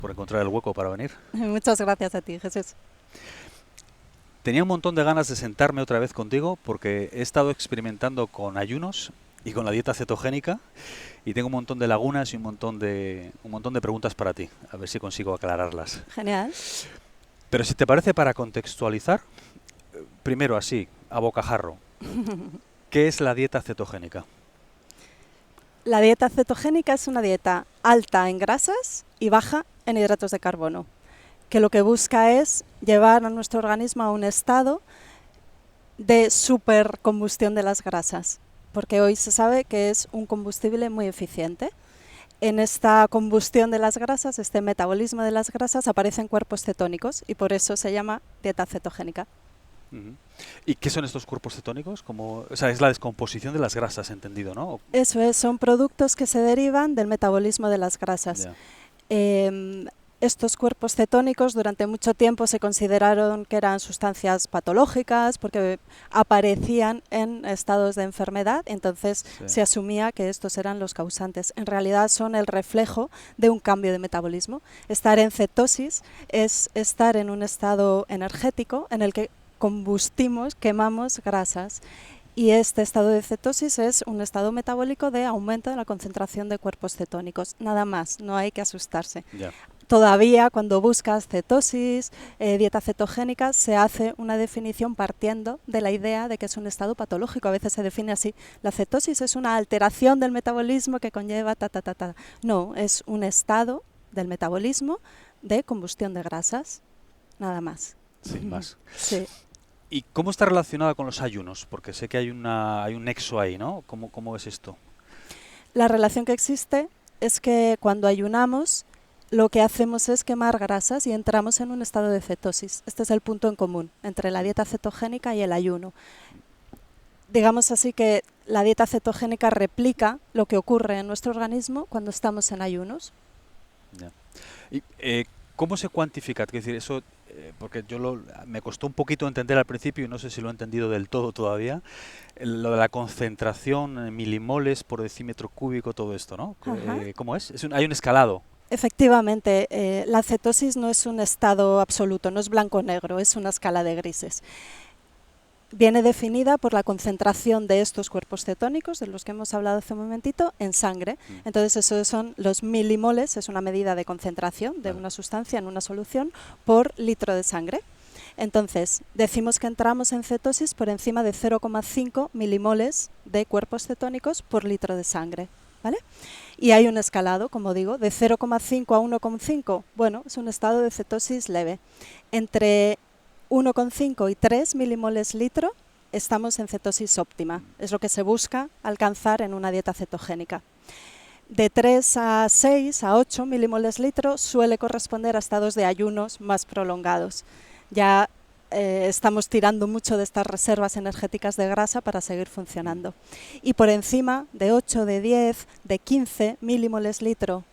por encontrar el hueco para venir. Muchas gracias a ti, Jesús. Tenía un montón de ganas de sentarme otra vez contigo porque he estado experimentando con ayunos y con la dieta cetogénica y tengo un montón de lagunas y un montón de preguntas para ti. A ver si consigo aclararlas. Genial. Pero si te parece, para contextualizar, primero así, a bocajarro, ¿qué es la dieta cetogénica? La dieta cetogénica es una dieta alta en grasas y baja en hidratos de carbono, que lo que busca es llevar a nuestro organismo a un estado de supercombustión de las grasas, porque hoy se sabe que es un combustible muy eficiente. En esta combustión de las grasas, este metabolismo de las grasas, aparecen cuerpos cetónicos y por eso se llama dieta cetogénica. Ujú. ¿Y qué son estos cuerpos cetónicos? O sea, es la descomposición de las grasas, entendido, ¿no? Eso es, son productos que se derivan del metabolismo de las grasas. Ya. Estos cuerpos cetónicos durante mucho tiempo se consideraron que eran sustancias patológicas porque aparecían en estados de enfermedad, entonces Sí. se asumía que estos eran los causantes. En realidad son el reflejo de un cambio de metabolismo. Estar en cetosis es estar en un estado energético en el que combustimos, quemamos grasas. Y este estado de cetosis es un estado metabólico de aumento de la concentración de cuerpos cetónicos. Nada más, no hay que asustarse. Ya. Todavía cuando buscas cetosis, dieta cetogénica, se hace una definición partiendo de la idea de que es un estado patológico. A veces se define así. La cetosis es una alteración del metabolismo que conlleva ta. No, es un estado del metabolismo de combustión de grasas. Nada más. Sin más. Sí. ¿Y cómo está relacionada con los ayunos? Porque sé que hay un nexo ahí, ¿no? ¿Cómo es esto? La relación que existe es que cuando ayunamos, lo que hacemos es quemar grasas y entramos en un estado de cetosis. Este es el punto en común entre la dieta cetogénica y el ayuno. Digamos así que la dieta cetogénica replica lo que ocurre en nuestro organismo cuando estamos en ayunos. Ya. ¿Y cómo se cuantifica? Es decir, eso, porque me costó un poquito entender al principio y no sé si lo he entendido del todo todavía, lo de la concentración en milimoles por decímetro cúbico, todo esto, ¿no? Ajá. ¿Cómo es? Hay un escalado. Efectivamente, la cetosis no es un estado absoluto, no es blanco-negro, es una escala de grises. Viene definida por la concentración de estos cuerpos cetónicos, de los que hemos hablado hace un momentito, en sangre. Entonces, esos son los milimoles, es una medida de concentración de una sustancia en una solución por litro de sangre. Entonces, decimos que entramos en cetosis por encima de 0,5 milimoles de cuerpos cetónicos por litro de sangre, ¿vale? Y hay un escalado, como digo, de 0,5 a 1,5. Bueno, es un estado de cetosis leve. Entre 1,5 y 3 milimoles litro estamos en cetosis óptima. Es lo que se busca alcanzar en una dieta cetogénica. De 3 a 6 a 8 milimoles litro suele corresponder a estados de ayunos más prolongados. Ya estamos tirando mucho de estas reservas energéticas de grasa para seguir funcionando. Y por encima de 8, de 10, de 15 milimoles litro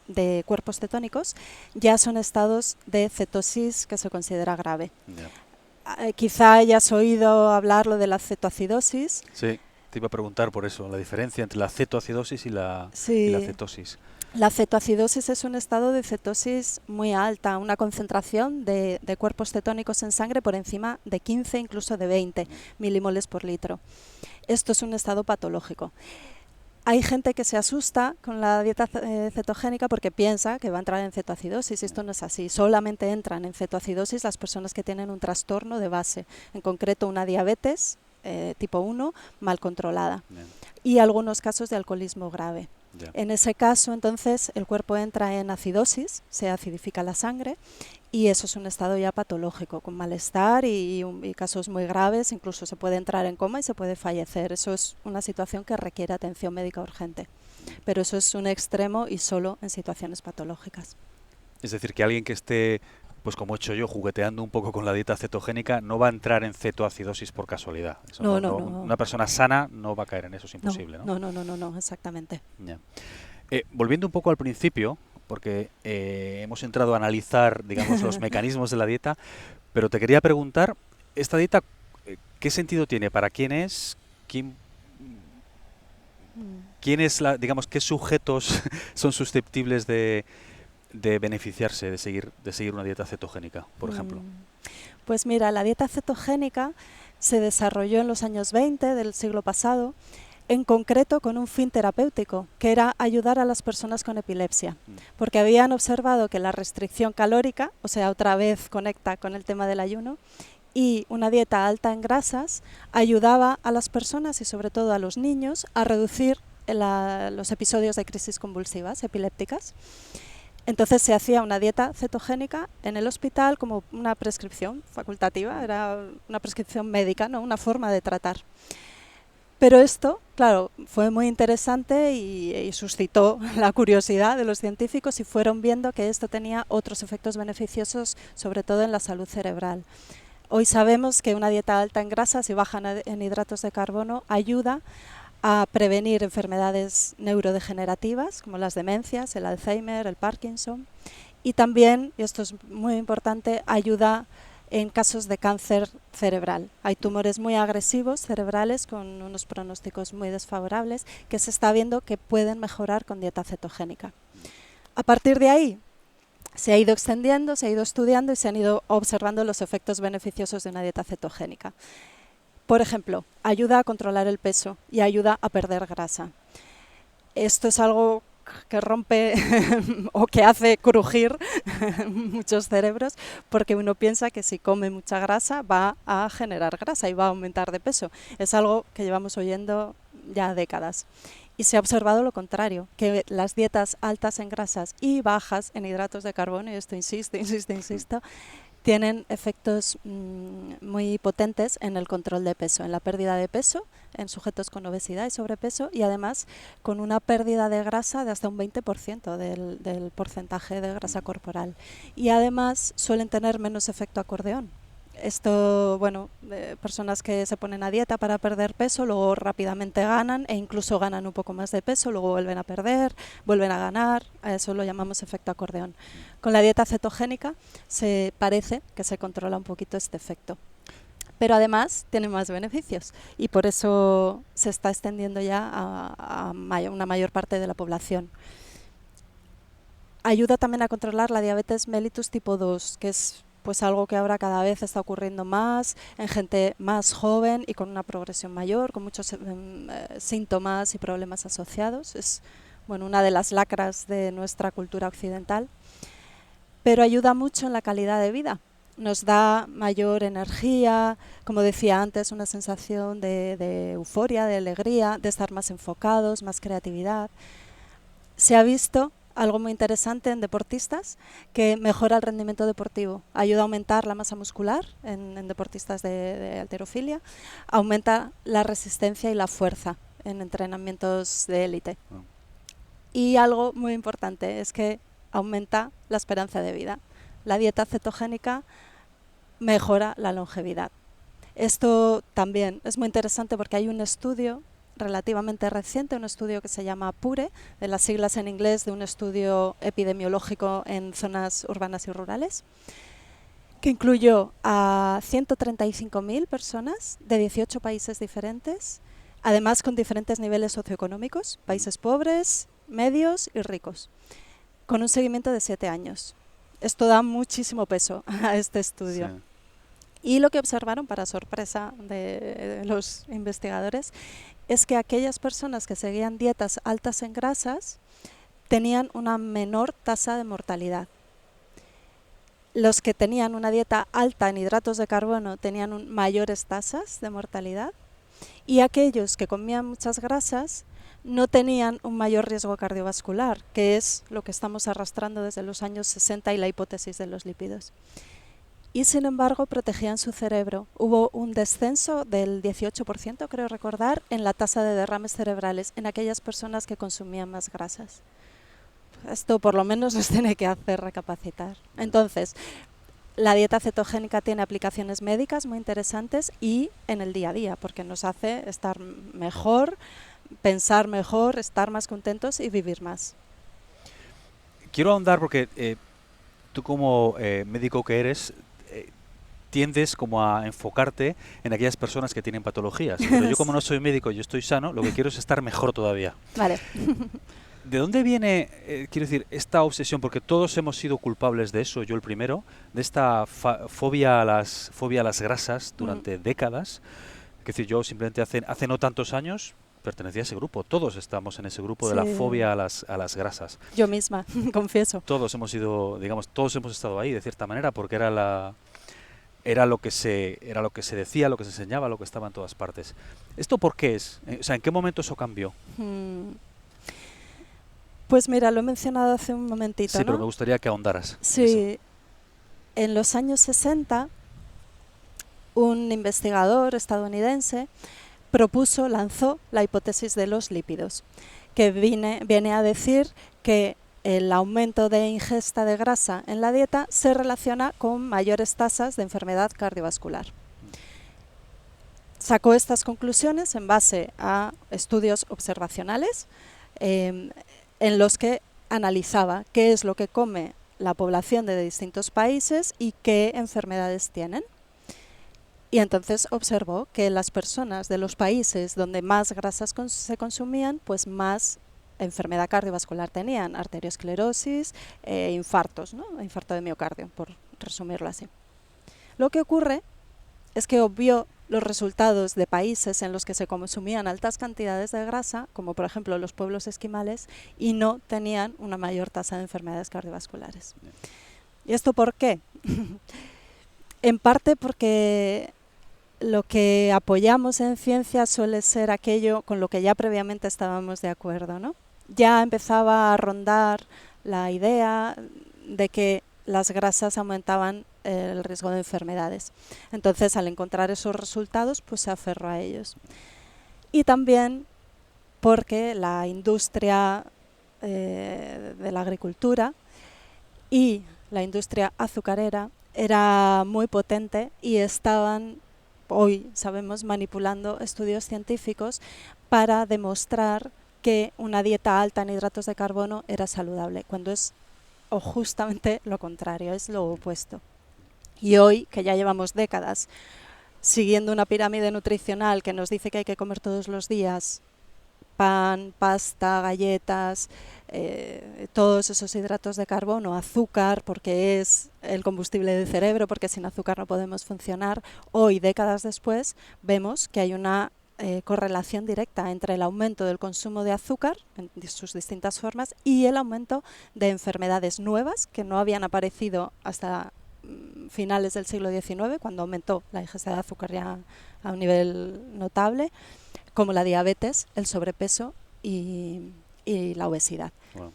de cuerpos cetónicos, ya son estados de cetosis que se considera grave. Ya. Quizá hayas oído hablarlo de la cetoacidosis. Sí, te iba a preguntar por eso, la diferencia entre la cetoacidosis y la Sí. cetosis. La cetoacidosis es un estado de cetosis muy alta, una concentración de cuerpos cetónicos en sangre por encima de 15, incluso de 20 milimoles por litro. Esto es un estado patológico. Hay gente que se asusta con la dieta cetogénica porque piensa que va a entrar en cetoacidosis y esto no es así. Solamente entran en cetoacidosis las personas que tienen un trastorno de base, en concreto una diabetes tipo 1 mal controlada y algunos casos de alcoholismo grave. En ese caso, entonces, el cuerpo entra en acidosis, se acidifica la sangre y eso es un estado ya patológico, con malestar y casos muy graves, incluso se puede entrar en coma y se puede fallecer. Eso es una situación que requiere atención médica urgente, pero eso es un extremo y solo en situaciones patológicas. Es decir, que alguien que esté, pues como he hecho yo, jugueteando un poco con la dieta cetogénica, no va a entrar en cetoacidosis por casualidad. Eso No. Una persona sana no va a caer en eso, es imposible, ¿no? No, exactamente. Ya. Volviendo un poco al principio, porque hemos entrado a analizar, digamos, los mecanismos de la dieta, pero te quería preguntar, ¿esta dieta qué sentido tiene? ¿Para quién es? ¿Quién es digamos, qué sujetos son susceptibles de de beneficiarse de seguir una dieta cetogénica, por ejemplo? Pues mira, la dieta cetogénica se desarrolló en los años 20 del siglo pasado, en concreto con un fin terapéutico, que era ayudar a las personas con epilepsia, porque habían observado que la restricción calórica, o sea, otra vez conecta con el tema del ayuno, y una dieta alta en grasas ayudaba a las personas y sobre todo a los niños a reducir los episodios de crisis convulsivas epilépticas. Entonces se hacía una dieta cetogénica en el hospital como una prescripción facultativa, era una prescripción médica, ¿no? Una forma de tratar. Pero esto, claro, fue muy interesante y suscitó la curiosidad de los científicos y fueron viendo que esto tenía otros efectos beneficiosos, sobre todo en la salud cerebral. Hoy sabemos que una dieta alta en grasas y baja en hidratos de carbono ayuda a prevenir enfermedades neurodegenerativas como las demencias, el Alzheimer, el Parkinson, y también, y esto es muy importante, ayuda en casos de cáncer cerebral. Hay tumores muy agresivos cerebrales con unos pronósticos muy desfavorables que se está viendo que pueden mejorar con dieta cetogénica. A partir de ahí se ha ido extendiendo, se ha ido estudiando y se han ido observando los efectos beneficiosos de una dieta cetogénica. Por ejemplo, ayuda a controlar el peso y ayuda a perder grasa. Esto es algo que rompe o que hace crujir muchos cerebros, porque uno piensa que si come mucha grasa va a generar grasa y va a aumentar de peso. Es algo que llevamos oyendo ya décadas. Y se ha observado lo contrario, que las dietas altas en grasas y bajas en hidratos de carbono, y esto insisto, tienen efectos muy potentes en el control de peso, en la pérdida de peso en sujetos con obesidad y sobrepeso, y además con una pérdida de grasa de hasta un 20% del porcentaje de grasa corporal. Y además suelen tener menos efecto acordeón. Esto, bueno, personas que se ponen a dieta para perder peso, luego rápidamente ganan e incluso ganan un poco más de peso, luego vuelven a perder, vuelven a ganar, a eso lo llamamos efecto acordeón. Con la dieta cetogénica se parece que se controla un poquito este efecto, pero además tiene más beneficios y por eso se está extendiendo ya a una mayor parte de la población. Ayuda también a controlar la diabetes mellitus tipo 2, que es pues algo que ahora cada vez está ocurriendo más en gente más joven y con una progresión mayor, con muchos síntomas y problemas asociados. Es una de las lacras de nuestra cultura occidental, pero ayuda mucho en la calidad de vida. Nos da mayor energía, como decía antes, una sensación de euforia, de alegría, de estar más enfocados, más creatividad. Se ha visto algo muy interesante en deportistas, que mejora el rendimiento deportivo, ayuda a aumentar la masa muscular en deportistas de halterofilia, aumenta la resistencia y la fuerza en entrenamientos de élite. Y algo muy importante es que aumenta la esperanza de vida. La dieta cetogénica mejora la longevidad. Esto también es muy interesante porque hay un estudio relativamente reciente, un estudio que se llama PURE, de las siglas en inglés de un estudio epidemiológico en zonas urbanas y rurales, que incluyó a 135.000 personas de 18 países diferentes, además con diferentes niveles socioeconómicos, países pobres, medios y ricos, con un seguimiento de 7 años. Esto da muchísimo peso a este estudio. Sí. Y lo que observaron, para sorpresa de los investigadores, es que aquellas personas que seguían dietas altas en grasas tenían una menor tasa de mortalidad. Los que tenían una dieta alta en hidratos de carbono tenían mayores tasas de mortalidad, y aquellos que comían muchas grasas no tenían un mayor riesgo cardiovascular, que es lo que estamos arrastrando desde los años 60 y la hipótesis de los lípidos. Y sin embargo protegían su cerebro. Hubo un descenso del 18%, creo recordar, en la tasa de derrames cerebrales en aquellas personas que consumían más grasas. Esto por lo menos nos tiene que hacer recapacitar. Entonces, la dieta cetogénica tiene aplicaciones médicas muy interesantes y en el día a día, porque nos hace estar mejor, pensar mejor, estar más contentos y vivir más. Quiero ahondar porque tú como médico que eres, tiendes como a enfocarte en aquellas personas que tienen patologías. Pero yo como no soy médico y estoy sano, lo que quiero es estar mejor todavía. Vale. ¿De dónde viene, quiero decir, esta obsesión? Porque todos hemos sido culpables de eso, yo el primero, de esta fobia a las grasas Mm, durante décadas. Es decir, yo simplemente hace no tantos años pertenecía a ese grupo. Todos estamos en ese grupo de la sí, fobia a las grasas. yo misma, confieso. Todos hemos sido, digamos, todos hemos estado ahí de cierta manera porque era lo que se decía, lo que se enseñaba, lo que estaba en todas partes. ¿Esto por qué es? O sea, ¿en qué momento eso cambió? Mm, Pues mira, lo he mencionado hace un momentito, Sí, pero me ¿no? gustaría que ahondaras en eso. Sí, en los años 60, un investigador estadounidense lanzó la hipótesis de los lípidos, que viene a decir que el aumento de ingesta de grasa en la dieta se relaciona con mayores tasas de enfermedad cardiovascular. Sacó estas conclusiones en base a estudios observacionales en los que analizaba qué es lo que come la población de distintos países y qué enfermedades tienen. Y entonces observó que las personas de los países donde más grasas se consumían, pues más enfermedad cardiovascular tenían, arteriosclerosis, infartos, ¿no? Infarto de miocardio, por resumirlo así. Lo que ocurre es que obvió los resultados de países en los que se consumían altas cantidades de grasa, como por ejemplo los pueblos esquimales, y no tenían una mayor tasa de enfermedades cardiovasculares. ¿Y esto por qué? En parte porque lo que apoyamos en ciencia suele ser aquello con lo que ya previamente estábamos de acuerdo, ¿no? Ya empezaba a rondar la idea de que las grasas aumentaban el riesgo de enfermedades. Entonces, al encontrar esos resultados, pues se aferró a ellos. Y también porque la industria de la agricultura y la industria azucarera era muy potente y estaban, hoy sabemos, manipulando estudios científicos para demostrar que una dieta alta en hidratos de carbono era saludable, cuando es o justamente lo contrario, es lo opuesto. Y hoy, que ya llevamos décadas siguiendo una pirámide nutricional que nos dice que hay que comer todos los días pan, pasta, galletas, todos esos hidratos de carbono, azúcar, porque es el combustible del cerebro, porque sin azúcar no podemos funcionar. Hoy, décadas después, vemos que hay una correlación directa entre el aumento del consumo de azúcar en sus distintas formas y el aumento de enfermedades nuevas que no habían aparecido hasta finales del siglo XIX, cuando aumentó la ingesta de azúcar ya a un nivel notable, como la diabetes, el sobrepeso y la obesidad. Bueno,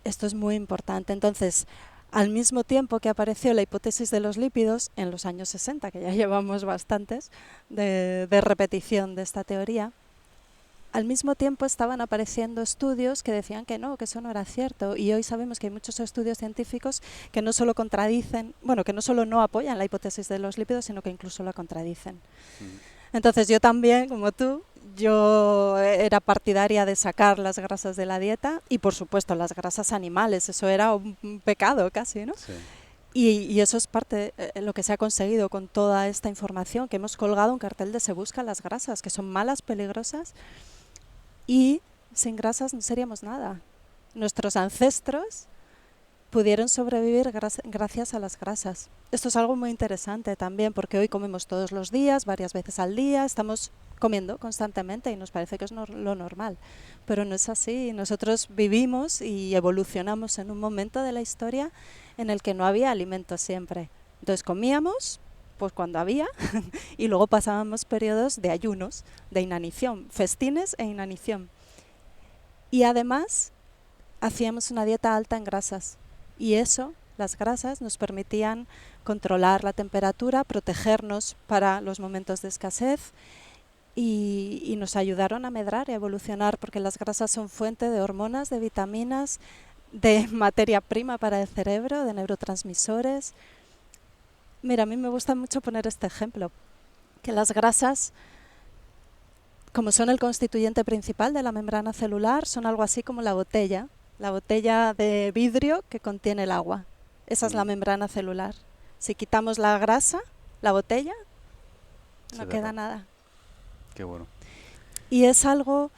Esto es muy importante. Entonces, al mismo tiempo que apareció la hipótesis de los lípidos en los años 60, que ya llevamos bastantes de repetición de esta teoría, al mismo tiempo estaban apareciendo estudios que decían que eso no era cierto. Y hoy sabemos que hay muchos estudios científicos que no solo contradicen, bueno, que no solo no apoyan la hipótesis de los lípidos, sino que incluso la contradicen. Entonces yo también, como tú, yo era partidaria de sacar las grasas de la dieta y por supuesto las grasas animales, eso era un pecado casi, ¿no? sí. Y eso es parte de lo que se ha conseguido con toda esta información, que hemos colgado un cartel de se buscan las grasas, que son malas, peligrosas, y sin grasas no seríamos nada. Nuestros ancestros pudieron sobrevivir gracias a las grasas. Esto es algo muy interesante también, porque hoy comemos todos los días, varias veces al día, estamos comiendo constantemente y nos parece que es lo normal, pero no es así. Nosotros vivimos y evolucionamos en un momento de la historia en el que no había alimento siempre. Entonces comíamos pues cuando había y luego pasábamos periodos de ayunos, de inanición, festines e inanición. Y además hacíamos una dieta alta en grasas. Y eso, las grasas, nos permitían controlar la temperatura, protegernos para los momentos de escasez y nos ayudaron a medrar y a evolucionar, porque las grasas son fuente de hormonas, de vitaminas, de materia prima para el cerebro, de neurotransmisores. Mira, a mí me gusta mucho poner este ejemplo, que las grasas, como son el constituyente principal de la membrana celular, son algo así como la botella de vidrio que contiene el agua. Esa es la membrana celular. Si quitamos la grasa, la botella, no queda nada. Qué bueno. Y es algo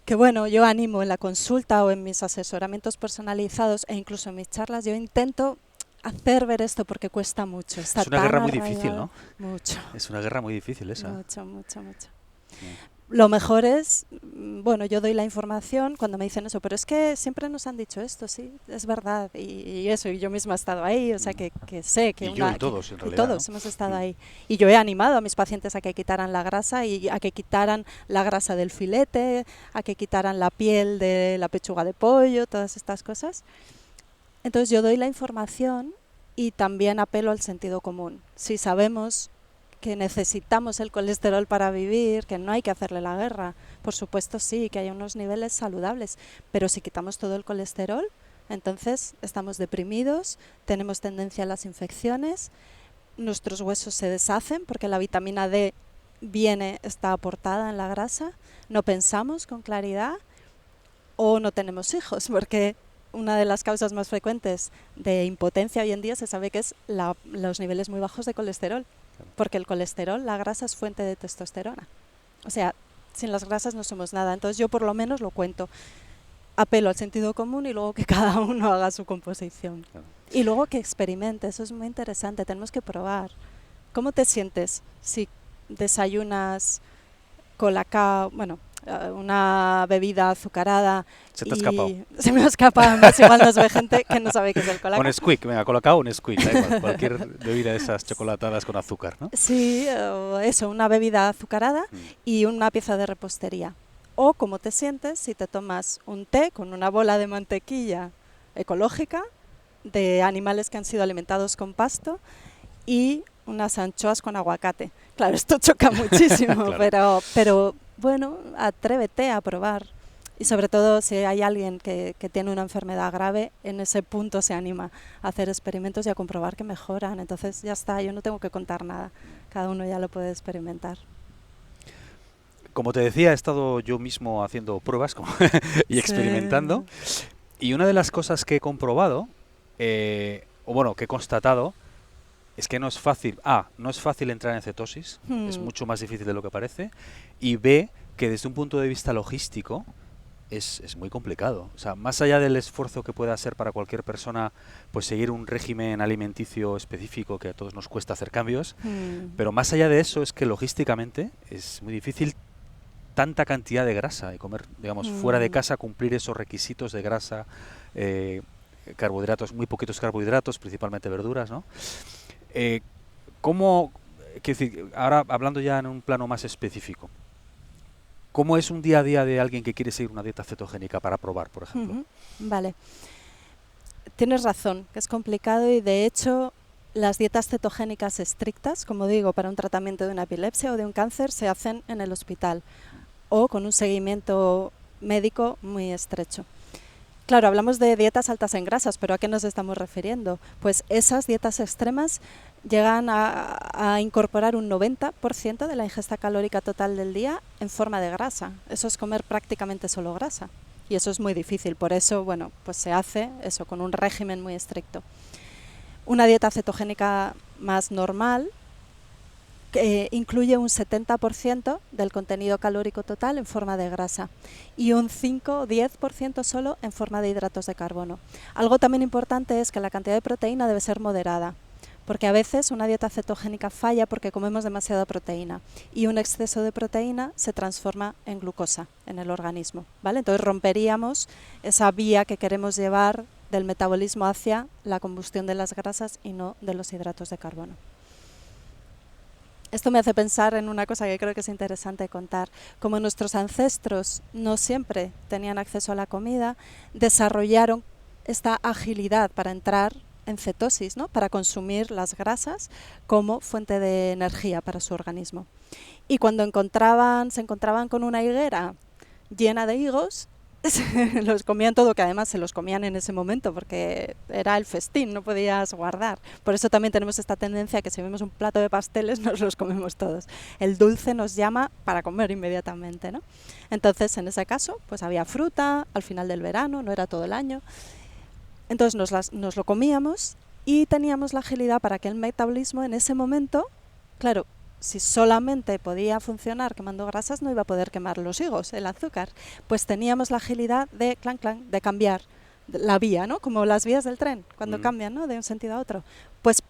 que bueno, yo animo en la consulta o en mis asesoramientos personalizados e incluso en mis charlas, yo intento hacer ver esto porque cuesta mucho. Está Es una tan guerra muy difícil, arraigado. ¿no? Mucho, Es una guerra muy difícil esa. mucho, mucho, mucho. Mm. Lo mejor es, bueno, yo doy la información cuando me dicen eso, pero es que siempre nos han dicho esto, sí, es verdad, y eso, y yo misma he estado ahí, o sea, que sé que Y yo y todos, en que realidad, todos ¿no? hemos estado Mm. ahí. Y yo he animado a mis pacientes a que quitaran la grasa y a que quitaran la grasa del filete, a que quitaran la piel de la pechuga de pollo, todas estas cosas. Entonces yo doy la información y también apelo al sentido común. Si sabemos que necesitamos el colesterol para vivir, que no hay que hacerle la guerra, por supuesto sí, que hay unos niveles saludables, pero si quitamos todo el colesterol, entonces estamos deprimidos, tenemos tendencia a las infecciones, nuestros huesos se deshacen porque la vitamina D está aportada en la grasa, no pensamos con claridad o no tenemos hijos, porque una de las causas más frecuentes de impotencia hoy en día se sabe que es los niveles muy bajos de colesterol, porque el colesterol, la grasa, es fuente de testosterona. O sea, sin las grasas no somos nada. Entonces yo por lo menos lo cuento. Apelo al sentido común y luego que cada uno haga su composición. Claro. Y luego que experimente, eso es muy interesante, tenemos que probar. ¿Cómo te sientes si desayunas colacao, bueno, una bebida azucarada? Se te ha escapado. Se me ha escapado, más igual nos ve gente que no sabe qué es el colacao. Un Nesquik, venga, colacao o Nesquik, da igual, cualquier bebida de esas chocolatadas con azúcar, ¿no? Sí, eso, una bebida azucarada y una pieza de repostería. O cómo te sientes si te tomas un té con una bola de mantequilla ecológica de animales que han sido alimentados con pasto y unas anchoas con aguacate. Claro, esto choca muchísimo, claro. pero bueno, atrévete a probar. Y sobre todo si hay alguien que tiene una enfermedad grave, en ese punto se anima a hacer experimentos y a comprobar que mejoran. Entonces ya está, yo no tengo que contar nada, cada uno ya lo puede experimentar. Como te decía, he estado yo mismo haciendo pruebas y experimentando. Y una de las cosas que he comprobado, o bueno, que he constatado, es que no es fácil, no es fácil entrar en cetosis, es mucho más difícil de lo que parece, y B, que desde un punto de vista logístico es muy complicado. O sea, más allá del esfuerzo que pueda ser para cualquier persona, pues seguir un régimen alimenticio específico, que a todos nos cuesta hacer cambios, pero más allá de eso es que logísticamente es muy difícil tanta cantidad de grasa y comer, digamos, fuera de casa, cumplir esos requisitos de grasa, carbohidratos, muy poquitos carbohidratos, principalmente verduras, ¿no? ¿Cómo, quiero decir, ahora hablando ya en un plano más específico, cómo es un día a día de alguien que quiere seguir una dieta cetogénica para probar, por ejemplo? Vale. Tienes razón, que es complicado y de hecho las dietas cetogénicas estrictas, como digo, para un tratamiento de una epilepsia o de un cáncer, se hacen en el hospital o con un seguimiento médico muy estrecho. Claro, hablamos de dietas altas en grasas, pero ¿a qué nos estamos refiriendo? Pues esas dietas extremas llegan a incorporar un 90% de la ingesta calórica total del día en forma de grasa. Eso es comer prácticamente solo grasa. Y eso es muy difícil, por eso, bueno, pues se hace eso con un régimen muy estricto. Una dieta cetogénica más normal incluye un 70% del contenido calórico total en forma de grasa y un 5 o 10% solo en forma de hidratos de carbono. Algo también importante es que la cantidad de proteína debe ser moderada, porque a veces una dieta cetogénica falla porque comemos demasiada proteína y un exceso de proteína se transforma en glucosa en el organismo, ¿vale? Entonces romperíamos esa vía que queremos llevar del metabolismo hacia la combustión de las grasas y no de los hidratos de carbono. Esto me hace pensar en una cosa que creo que es interesante contar. Como nuestros ancestros no siempre tenían acceso a la comida, desarrollaron esta agilidad para entrar en cetosis, ¿no? Para consumir las grasas como fuente de energía para su organismo. Y cuando se encontraban con una higuera llena de higos, los comían todo, que además se los comían en ese momento porque era el festín, no podías guardar. Por eso también tenemos esta tendencia que si vemos un plato de pasteles nos los comemos todos. El dulce nos llama para comer inmediatamente, ¿no? Entonces en ese caso pues había fruta al final del verano, no era todo el año. Entonces nos lo comíamos y teníamos la agilidad para que el metabolismo en ese momento, claro, si solamente podía funcionar quemando grasas, no iba a poder quemar los higos, el azúcar. Pues teníamos la agilidad de de cambiar la vía, ¿no? Como las vías del tren, cuando cambian, ¿no? De un sentido a otro. Pues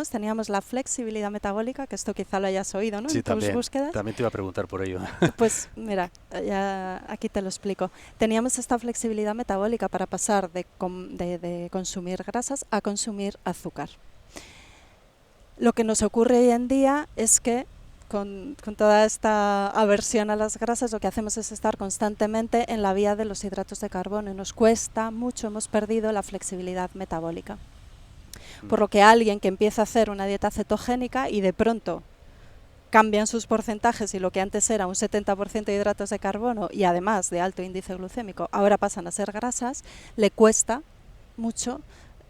teníamos la flexibilidad metabólica, que esto quizá lo hayas oído, ¿no? Sí, En tus búsquedas. también te iba a preguntar por ello. Pues mira, ya aquí te lo explico. Teníamos esta flexibilidad metabólica para pasar de consumir grasas a consumir azúcar. Lo que nos ocurre hoy en día es que con toda esta aversión a las grasas, lo que hacemos es estar constantemente en la vía de los hidratos de carbono y nos cuesta mucho, hemos perdido la flexibilidad metabólica. Por lo que alguien que empieza a hacer una dieta cetogénica y de pronto cambian sus porcentajes y lo que antes era un 70% de hidratos de carbono y además de alto índice glucémico, ahora pasan a ser grasas, le cuesta mucho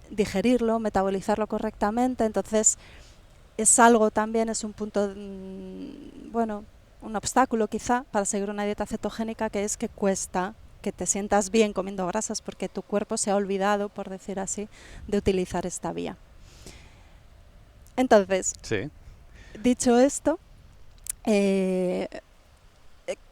digerirlo, metabolizarlo correctamente, entonces es algo también, es un punto, bueno, un obstáculo quizá para seguir una dieta cetogénica, que es que cuesta que te sientas bien comiendo grasas porque tu cuerpo se ha olvidado, por decir así, de utilizar esta vía. Entonces, sí. Dicho esto,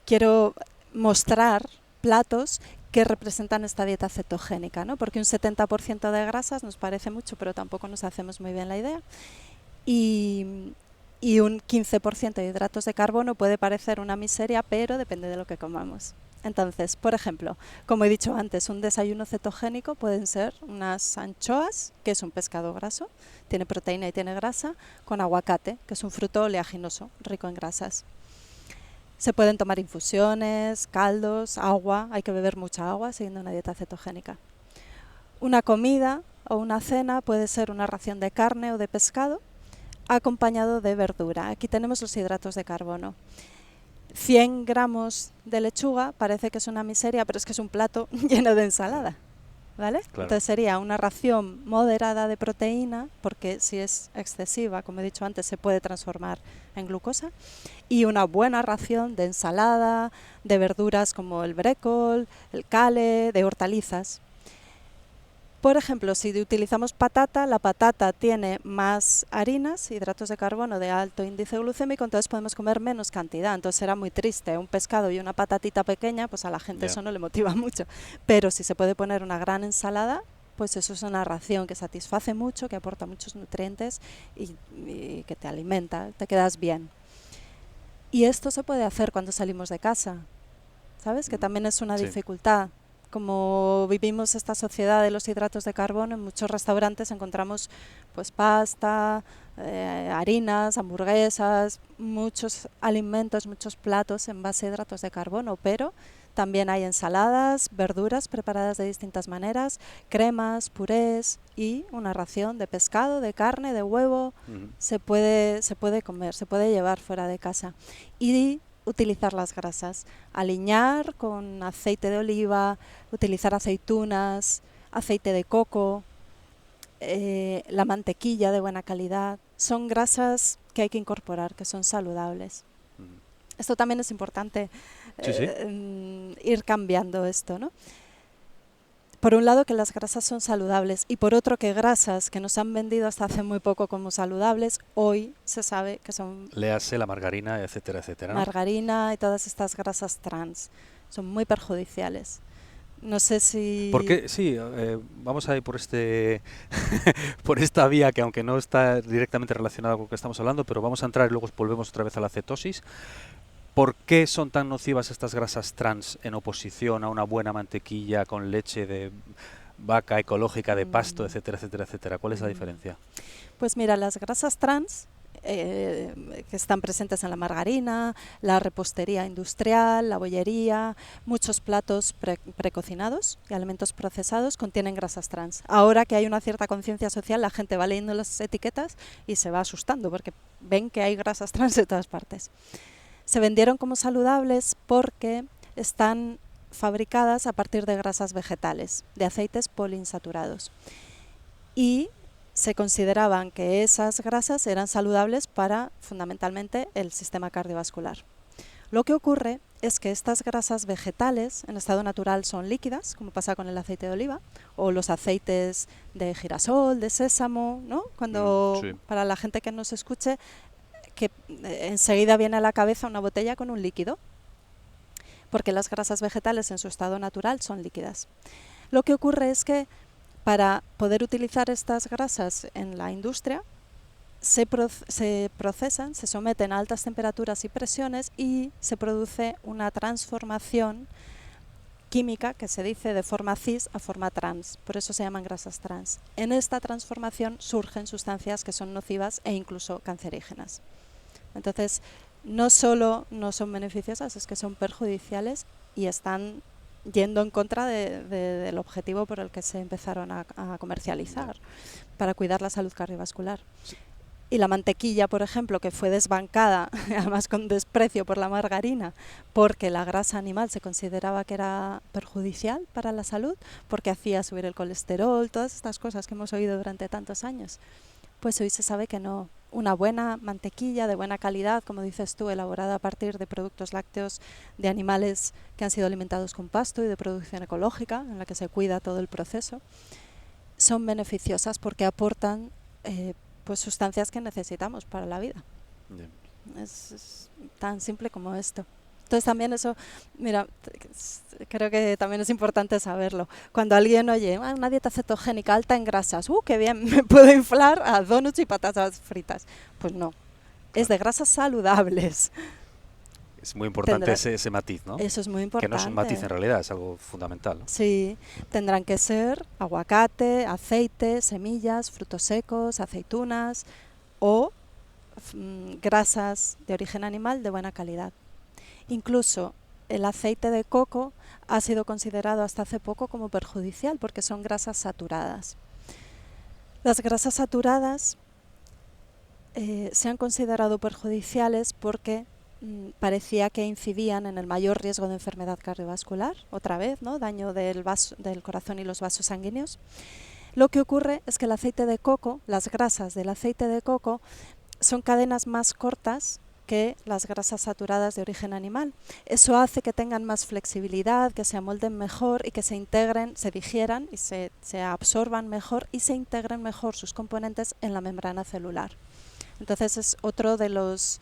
quiero mostrar platos que representan esta dieta cetogénica, ¿no? Porque un 70% de grasas nos parece mucho, pero tampoco nos hacemos muy bien la idea. Y un 15% de hidratos de carbono puede parecer una miseria, pero depende de lo que comamos. Entonces, por ejemplo, como he dicho antes, un desayuno cetogénico pueden ser unas anchoas, que es un pescado graso, tiene proteína y tiene grasa, con aguacate, que es un fruto oleaginoso, rico en grasas. Se pueden tomar infusiones, caldos, agua, hay que beber mucha agua siguiendo una dieta cetogénica. Una comida o una cena puede ser una ración de carne o de pescado, acompañado de verdura. Aquí tenemos los hidratos de carbono. 100 gramos de lechuga parece que es una miseria, pero es que es un plato lleno de ensalada, ¿vale? Claro. Entonces sería una ración moderada de proteína, porque si es excesiva, como he dicho antes, se puede transformar en glucosa, y una buena ración de ensalada, de verduras como el brécol, el kale, de hortalizas. Por ejemplo, si utilizamos patata, la patata tiene más harinas, hidratos de carbono de alto índice glucémico, entonces podemos comer menos cantidad. Entonces será muy triste un pescado y una patatita pequeña, pues a la gente eso no le motiva mucho. Pero si se puede poner una gran ensalada, pues eso es una ración que satisface mucho, que aporta muchos nutrientes y que te alimenta, te quedas bien. Y esto se puede hacer cuando salimos de casa, ¿sabes? Que también es una dificultad. Como vivimos esta sociedad de los hidratos de carbono, en muchos restaurantes encontramos pues pasta, harinas, hamburguesas, muchos alimentos, muchos platos en base a hidratos de carbono, pero también hay ensaladas, verduras preparadas de distintas maneras, cremas, purés y una ración de pescado, de carne, de huevo. Se puede comer, se puede llevar fuera de casa. Y utilizar las grasas, aliñar con aceite de oliva, utilizar aceitunas, aceite de coco, la mantequilla de buena calidad, son grasas que hay que incorporar, que son saludables. Esto también es importante, ir cambiando esto, ¿no? Por un lado que las grasas son saludables y por otro que grasas que nos han vendido hasta hace muy poco como saludables, hoy se sabe que son... Léase la margarina, etcétera, etcétera, ¿no? Margarina y todas estas grasas trans son muy perjudiciales. No sé si... Porque sí, vamos a ir por por esta vía que aunque no está directamente relacionada con lo que estamos hablando, pero vamos a entrar y luego volvemos otra vez a la cetosis. ¿Por qué son tan nocivas estas grasas trans en oposición a una buena mantequilla con leche de vaca ecológica, de pasto, etcétera, etcétera, etcétera? ¿Cuál es la diferencia? Pues mira, las grasas trans que están presentes en la margarina, la repostería industrial, la bollería, muchos platos precocinados y alimentos procesados contienen grasas trans. Ahora que hay una cierta conciencia social, la gente va leyendo las etiquetas y se va asustando porque ven que hay grasas trans de todas partes. Se vendieron como saludables porque están fabricadas a partir de grasas vegetales, de aceites poliinsaturados. Y se consideraban que esas grasas eran saludables para, fundamentalmente, el sistema cardiovascular. Lo que ocurre es que estas grasas vegetales en estado natural son líquidas, como pasa con el aceite de oliva, o los aceites de girasol, de sésamo, ¿no? Cuando, para la gente que nos escuche, que enseguida viene a la cabeza una botella con un líquido, porque las grasas vegetales en su estado natural son líquidas. Lo que ocurre es que para poder utilizar estas grasas en la industria, se procesan, se someten a altas temperaturas y presiones y se produce una transformación química que se dice de forma cis a forma trans, por eso se llaman grasas trans. En esta transformación surgen sustancias que son nocivas e incluso cancerígenas. Entonces, no solo no son beneficiosas, es que son perjudiciales y están yendo en contra del objetivo por el que se empezaron a comercializar, para cuidar la salud cardiovascular. Sí. Y la mantequilla, por ejemplo, que fue desbancada, además con desprecio por la margarina, porque la grasa animal se consideraba que era perjudicial para la salud, porque hacía subir el colesterol, todas estas cosas que hemos oído durante tantos años. Pues hoy se sabe que no. Una buena mantequilla de buena calidad, como dices tú, elaborada a partir de productos lácteos de animales que han sido alimentados con pasto y de producción ecológica, en la que se cuida todo el proceso, son beneficiosas porque aportan pues sustancias que necesitamos para la vida. Es tan simple como esto. Entonces también eso, mira, creo que también es importante saberlo. Cuando alguien oye, una dieta cetogénica alta en grasas, qué bien, me puedo inflar a donuts y patatas fritas. Pues no, es de grasas saludables. Es muy importante ese matiz, ¿no? Eso es muy importante. Que no es un matiz en realidad, es algo fundamental, ¿no? Sí, tendrán que ser aguacate, aceite, semillas, frutos secos, aceitunas o grasas de origen animal de buena calidad. Incluso el aceite de coco ha sido considerado hasta hace poco como perjudicial porque son grasas saturadas. Las grasas saturadas se han considerado perjudiciales porque parecía que incidían en el mayor riesgo de enfermedad cardiovascular, otra vez, ¿no? Daño del corazón y los vasos sanguíneos. Lo que ocurre es que el aceite de coco, las grasas del aceite de coco, son cadenas más cortas que las grasas saturadas de origen animal. Eso hace que tengan más flexibilidad, que se amolden mejor y que se integren, se digieran y se absorban mejor y se integren mejor sus componentes en la membrana celular. Entonces es otro de los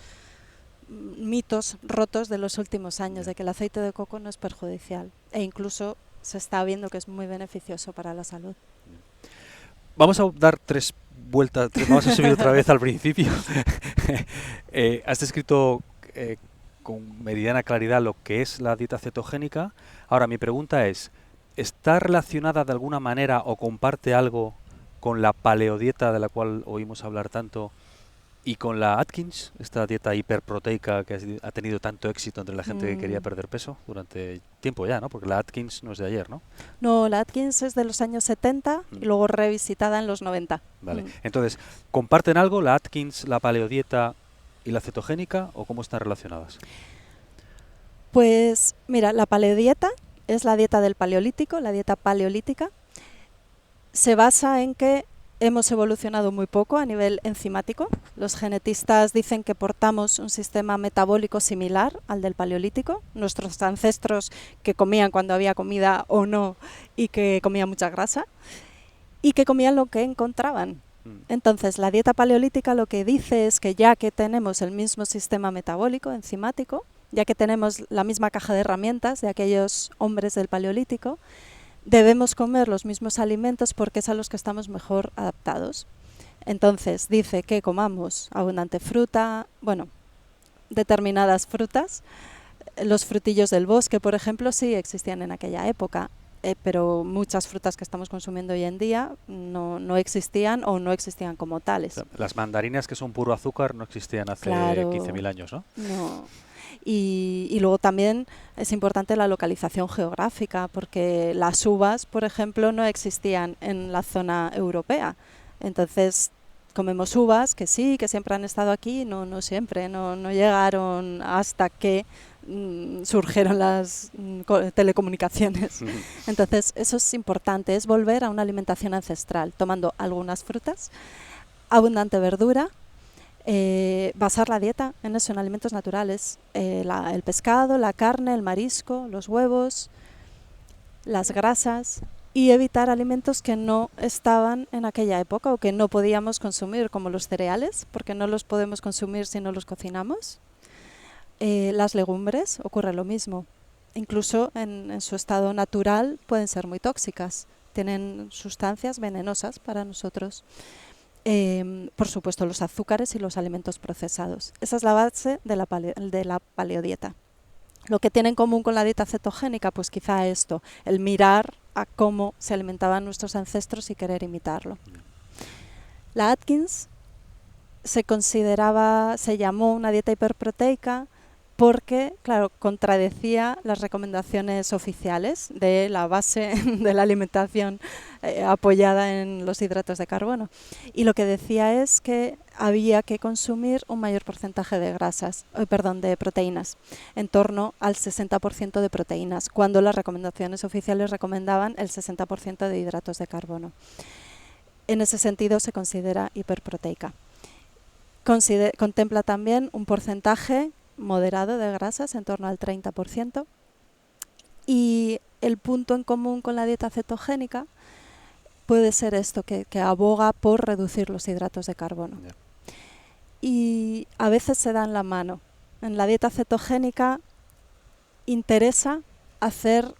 mitos rotos de los últimos años, de que el aceite de coco no es perjudicial e incluso se está viendo que es muy beneficioso para la salud. Vamos a dar tres vueltas, vamos a subir otra vez al principio. Has descrito con meridiana claridad lo que es la dieta cetogénica. Ahora mi pregunta es, ¿está relacionada de alguna manera o comparte algo con la paleodieta de la cual oímos hablar tanto y con la Atkins, esta dieta hiperproteica que ha tenido tanto éxito entre la gente que quería perder peso durante tiempo ya, ¿no? Porque la Atkins no es de ayer, ¿no? No, la Atkins es de los años 70 y luego revisitada en los 90. Vale, entonces, ¿comparten algo la Atkins, la paleodieta y la cetogénica o cómo están relacionadas? Pues mira, la paleodieta es la dieta del paleolítico, la dieta paleolítica. Se basa en que hemos evolucionado muy poco a nivel enzimático. Los genetistas dicen que portamos un sistema metabólico similar al del paleolítico. Nuestros ancestros que comían cuando había comida o no y que comían mucha grasa y que comían lo que encontraban. Entonces, la dieta paleolítica lo que dice es que ya que tenemos el mismo sistema metabólico enzimático, ya que tenemos la misma caja de herramientas de aquellos hombres del paleolítico, debemos comer los mismos alimentos porque es a los que estamos mejor adaptados. Entonces dice que comamos abundante fruta, bueno, determinadas frutas. Los frutillos del bosque, por ejemplo, sí existían en aquella época, pero muchas frutas que estamos consumiendo hoy en día no existían o no existían como tales. Las mandarinas, que son puro azúcar, no existían hace 15.000 años, ¿no? No. Y luego también es importante la localización geográfica, porque las uvas, por ejemplo, no existían en la zona europea. Entonces comemos uvas que sí, que siempre han estado aquí, no siempre, no llegaron hasta que surgieron las telecomunicaciones. Entonces eso es importante, es volver a una alimentación ancestral, tomando algunas frutas, abundante verdura, basar la dieta en eso, en alimentos naturales, el pescado, la carne, el marisco, los huevos, las grasas, y evitar alimentos que no estaban en aquella época o que no podíamos consumir, como los cereales, porque no los podemos consumir si no los cocinamos. Las legumbres ocurre lo mismo. Incluso en su estado natural pueden ser muy tóxicas, tienen sustancias venenosas para nosotros. Por supuesto, los azúcares y los alimentos procesados. Esa es la base de la paleodieta. Lo que tiene en común con la dieta cetogénica, pues quizá esto, el mirar a cómo se alimentaban nuestros ancestros y querer imitarlo. La Atkins se llamó una dieta hiperproteica porque, claro, contradecía las recomendaciones oficiales de la base de la alimentación apoyada en los hidratos de carbono. Y lo que decía es que había que consumir un mayor porcentaje de de proteínas, en torno al 60% de proteínas, cuando las recomendaciones oficiales recomendaban el 60% de hidratos de carbono. En ese sentido se considera hiperproteica. Contempla también un porcentaje moderado de grasas, en torno al 30%, y el punto en común con la dieta cetogénica puede ser esto, que aboga por reducir los hidratos de carbono. Yeah. Y a veces se dan la mano. En la dieta cetogénica interesa hacer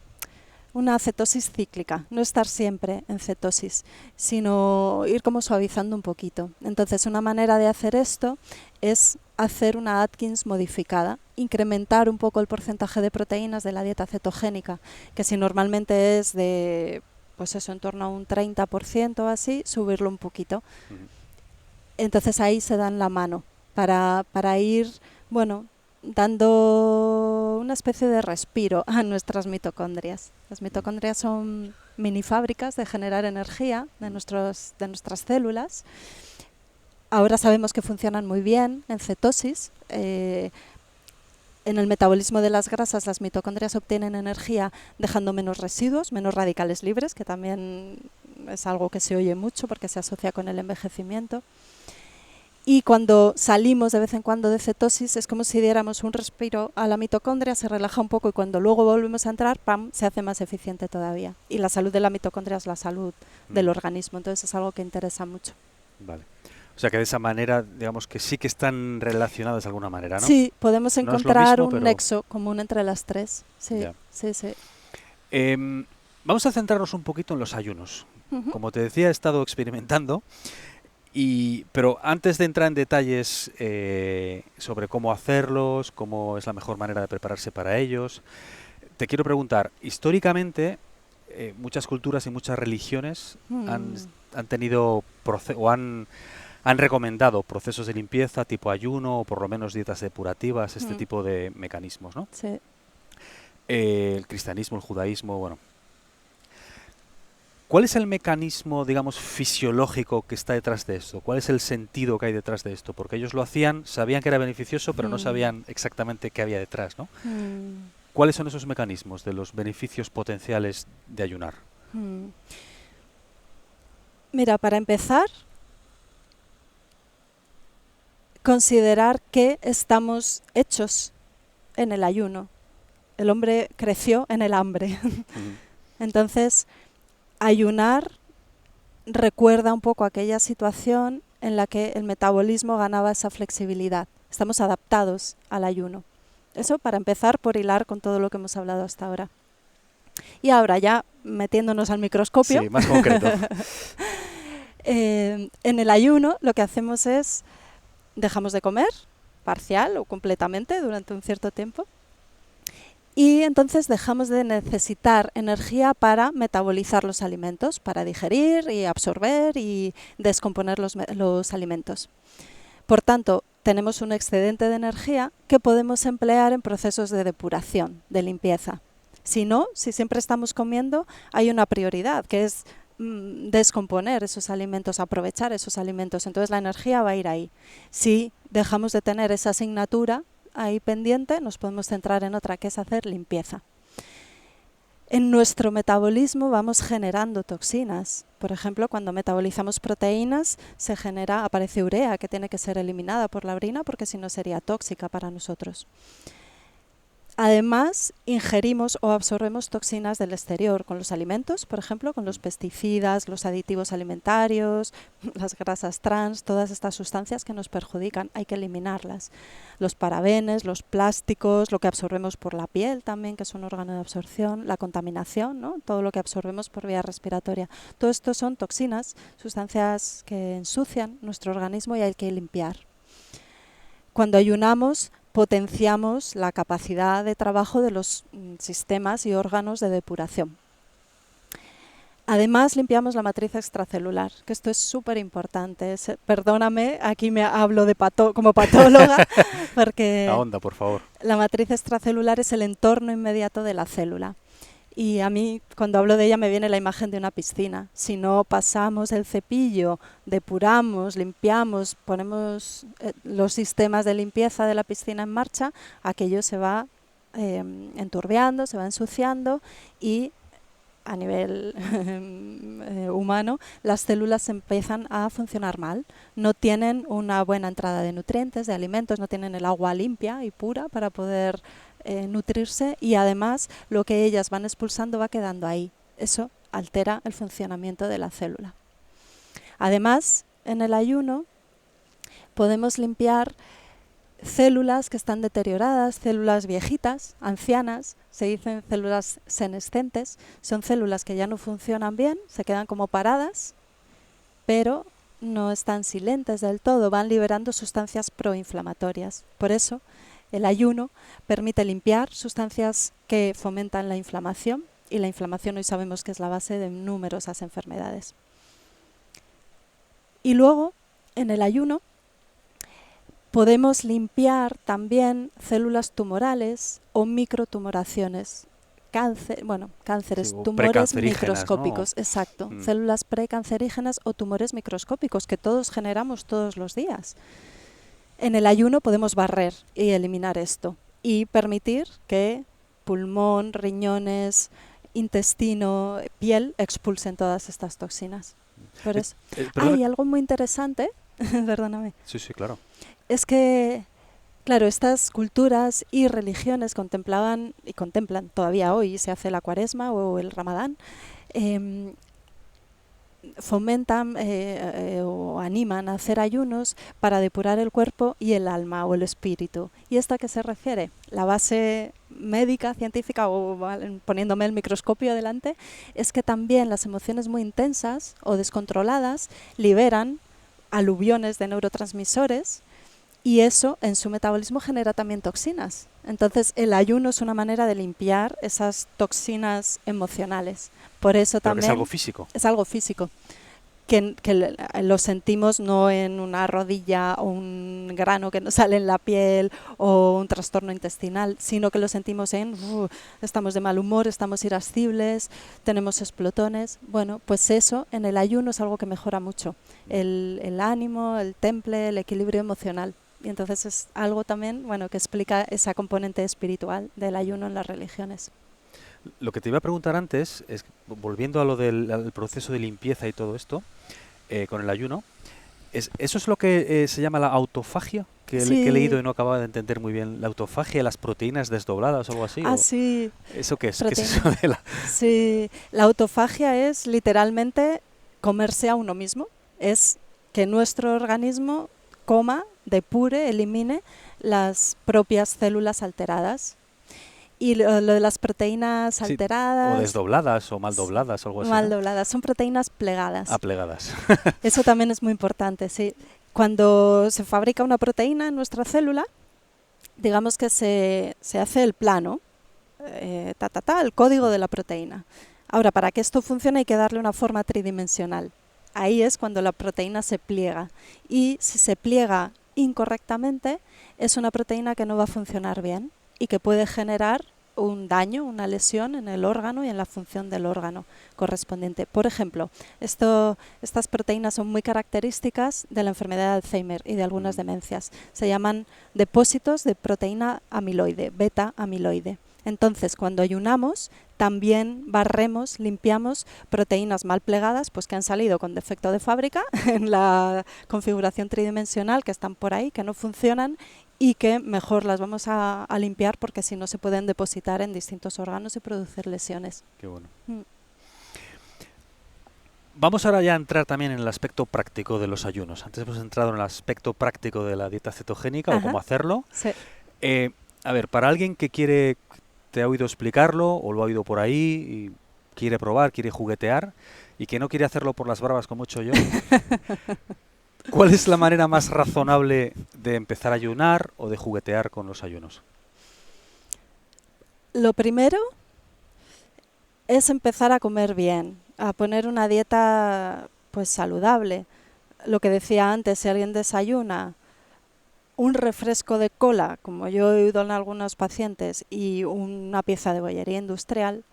una cetosis cíclica, no estar siempre en cetosis, sino ir como suavizando un poquito. Entonces, una manera de hacer esto es hacer una Atkins modificada, incrementar un poco el porcentaje de proteínas de la dieta cetogénica, que si normalmente es de, pues eso, en torno a un 30% o así, subirlo un poquito. Entonces ahí se dan la mano para ir, bueno, dando una especie de respiro a nuestras mitocondrias. Las mitocondrias son mini fábricas de generar energía de nuestras células. Ahora sabemos que funcionan muy bien en cetosis. En el metabolismo de las grasas, las mitocondrias obtienen energía dejando menos residuos, menos radicales libres, que también es algo que se oye mucho porque se asocia con el envejecimiento. Y cuando salimos de vez en cuando de cetosis es como si diéramos un respiro a la mitocondria, se relaja un poco y cuando luego volvemos a entrar, ¡pam!, se hace más eficiente todavía. Y la salud de la mitocondria es la salud del organismo, entonces es algo que interesa mucho. Vale. O sea que de esa manera, digamos que sí que están relacionadas de alguna manera, ¿no? Sí, podemos encontrar no es lo mismo, un nexo común entre las tres. Sí, yeah. Sí. Vamos a centrarnos un poquito en los ayunos. Como te decía, he estado experimentando. Pero antes de entrar en detalles sobre cómo hacerlos, cómo es la mejor manera de prepararse para ellos, te quiero preguntar, históricamente muchas culturas y muchas religiones han tenido han recomendado procesos de limpieza tipo ayuno o por lo menos dietas depurativas, este tipo de mecanismos, ¿no? Sí. El cristianismo, el judaísmo, bueno. ¿Cuál es el mecanismo, digamos, fisiológico que está detrás de esto? ¿Cuál es el sentido que hay detrás de esto? Porque ellos lo hacían, sabían que era beneficioso, pero no sabían exactamente qué había detrás, ¿no? ¿Cuáles son esos mecanismos de los beneficios potenciales de ayunar? Mira, para empezar, considerar que estamos hechos en el ayuno. El hombre creció en el hambre. Entonces, ayunar recuerda un poco aquella situación en la que el metabolismo ganaba esa flexibilidad. Estamos adaptados al ayuno. Eso para empezar por hilar con todo lo que hemos hablado hasta ahora. Y ahora ya metiéndonos al microscopio. Sí, más concreto. En el ayuno lo que hacemos es dejamos de comer parcial o completamente durante un cierto tiempo. Y entonces dejamos de necesitar energía para metabolizar los alimentos, para digerir y absorber y descomponer los alimentos. Por tanto, tenemos un excedente de energía que podemos emplear en procesos de depuración, de limpieza. Si no, si siempre estamos comiendo, hay una prioridad, que es descomponer esos alimentos, aprovechar esos alimentos. Entonces la energía va a ir ahí. Si dejamos de tener esa asignatura ahí pendiente, nos podemos centrar en otra, que es hacer limpieza. En nuestro metabolismo vamos generando toxinas. Por ejemplo, cuando metabolizamos proteínas, aparece urea, que tiene que ser eliminada por la orina, porque si no sería tóxica para nosotros. Además, ingerimos o absorbemos toxinas del exterior con los alimentos, por ejemplo, con los pesticidas, los aditivos alimentarios, las grasas trans, todas estas sustancias que nos perjudican, hay que eliminarlas. Los parabenes, los plásticos, lo que absorbemos por la piel también, que es un órgano de absorción, la contaminación, ¿no? Todo lo que absorbemos por vía respiratoria. Todo esto son toxinas, sustancias que ensucian nuestro organismo y hay que limpiar. Cuando ayunamos, potenciamos la capacidad de trabajo de los sistemas y órganos de depuración. Además, limpiamos la matriz extracelular, que esto es súper importante. Perdóname, aquí me hablo de como patóloga, porque La onda, por favor. la matriz extracelular es el entorno inmediato de la célula. Y a mí, cuando hablo de ella, me viene la imagen de una piscina. Si no pasamos el cepillo, depuramos, limpiamos, ponemos los sistemas de limpieza de la piscina en marcha, aquello se va enturbiando, se va ensuciando y a nivel humano las células empiezan a funcionar mal. No tienen una buena entrada de nutrientes, de alimentos, no tienen el agua limpia y pura para poder nutrirse y además lo que ellas van expulsando va quedando ahí. Eso altera el funcionamiento de la célula. Además, en el ayuno podemos limpiar células que están deterioradas, células viejitas, ancianas, se dicen células senescentes, son células que ya no funcionan bien, se quedan como paradas, pero no están silentes del todo, van liberando sustancias proinflamatorias. Por eso, el ayuno permite limpiar sustancias que fomentan la inflamación y la inflamación hoy sabemos que es la base de numerosas enfermedades. Y luego, en el ayuno, podemos limpiar también células tumorales o microtumoraciones. Cánceres, Sí, o tumores precancerígenas, microscópicos, ¿no? exacto. Células precancerígenas o tumores microscópicos que todos generamos todos los días. En el ayuno podemos barrer y eliminar esto y permitir que pulmón, riñones, intestino, piel expulsen todas estas toxinas. Por eso. Hay algo muy interesante, perdóname. Sí, sí, claro. Es que, claro, estas culturas y religiones contemplaban y contemplan todavía hoy, se hace la Cuaresma o el Ramadán, fomentan o animan a hacer ayunos para depurar el cuerpo y el alma o el espíritu. ¿Y esto a qué se refiere? La base médica, científica, o poniéndome el microscopio delante, es que también las emociones muy intensas o descontroladas liberan aluviones de neurotransmisores y eso en su metabolismo genera también toxinas. Entonces el ayuno es una manera de limpiar esas toxinas emocionales. Por eso Pero también es algo físico. Es algo físico. Que lo sentimos no en una rodilla o un grano que nos sale en la piel o un trastorno intestinal, sino que lo sentimos estamos de mal humor, estamos irascibles, tenemos explotones. Bueno, pues eso en el ayuno es algo que mejora mucho el ánimo, el temple, el equilibrio emocional. Y entonces es algo también que explica esa componente espiritual del ayuno en las religiones. Lo que te iba a preguntar antes es, volviendo a lo del proceso de limpieza y todo esto, con el ayuno, ¿eso es lo que se llama la autofagia? Que he leído y no acababa de entender muy bien. La autofagia, las proteínas desdobladas o algo así. Sí. ¿Eso qué es? ¿Qué es eso de la...? Sí, la autofagia es literalmente comerse a uno mismo. Es que nuestro organismo coma, depure, elimine las propias células alteradas. Y lo de las proteínas alteradas... O desdobladas o mal dobladas o algo así. Mal dobladas, son proteínas plegadas. Plegadas. Eso también es muy importante, sí. Cuando se fabrica una proteína en nuestra célula, digamos que se hace el plano, el código de la proteína. Ahora, para que esto funcione hay que darle una forma tridimensional. Ahí es cuando la proteína se pliega. Y si se pliega incorrectamente, es una proteína que no va a funcionar bien y que puede generar un daño, una lesión en el órgano y en la función del órgano correspondiente. Por ejemplo, estas proteínas son muy características de la enfermedad de Alzheimer y de algunas demencias. Se llaman depósitos de proteína amiloide, beta amiloide. Entonces, cuando ayunamos, también barremos, limpiamos proteínas mal plegadas, pues que han salido con defecto de fábrica en la configuración tridimensional, que están por ahí, que no funcionan, y que mejor las vamos a limpiar porque si no se pueden depositar en distintos órganos y producir lesiones. Qué bueno. Mm. Vamos ahora ya a entrar también en el aspecto práctico de los ayunos. Antes hemos entrado en el aspecto práctico de la dieta cetogénica o Ajá. cómo hacerlo. Sí. A ver, para alguien que quiere, te ha oído explicarlo o lo ha oído por ahí y quiere probar, quiere juguetear y que no quiere hacerlo por las bravas como he hecho yo, ¿cuál es la manera más razonable de empezar a ayunar o de juguetear con los ayunos? Lo primero es empezar a comer bien, a poner una dieta pues saludable. Lo que decía antes, si alguien desayuna un refresco de cola, como yo he oído en algunos pacientes, y una pieza de bollería industrial,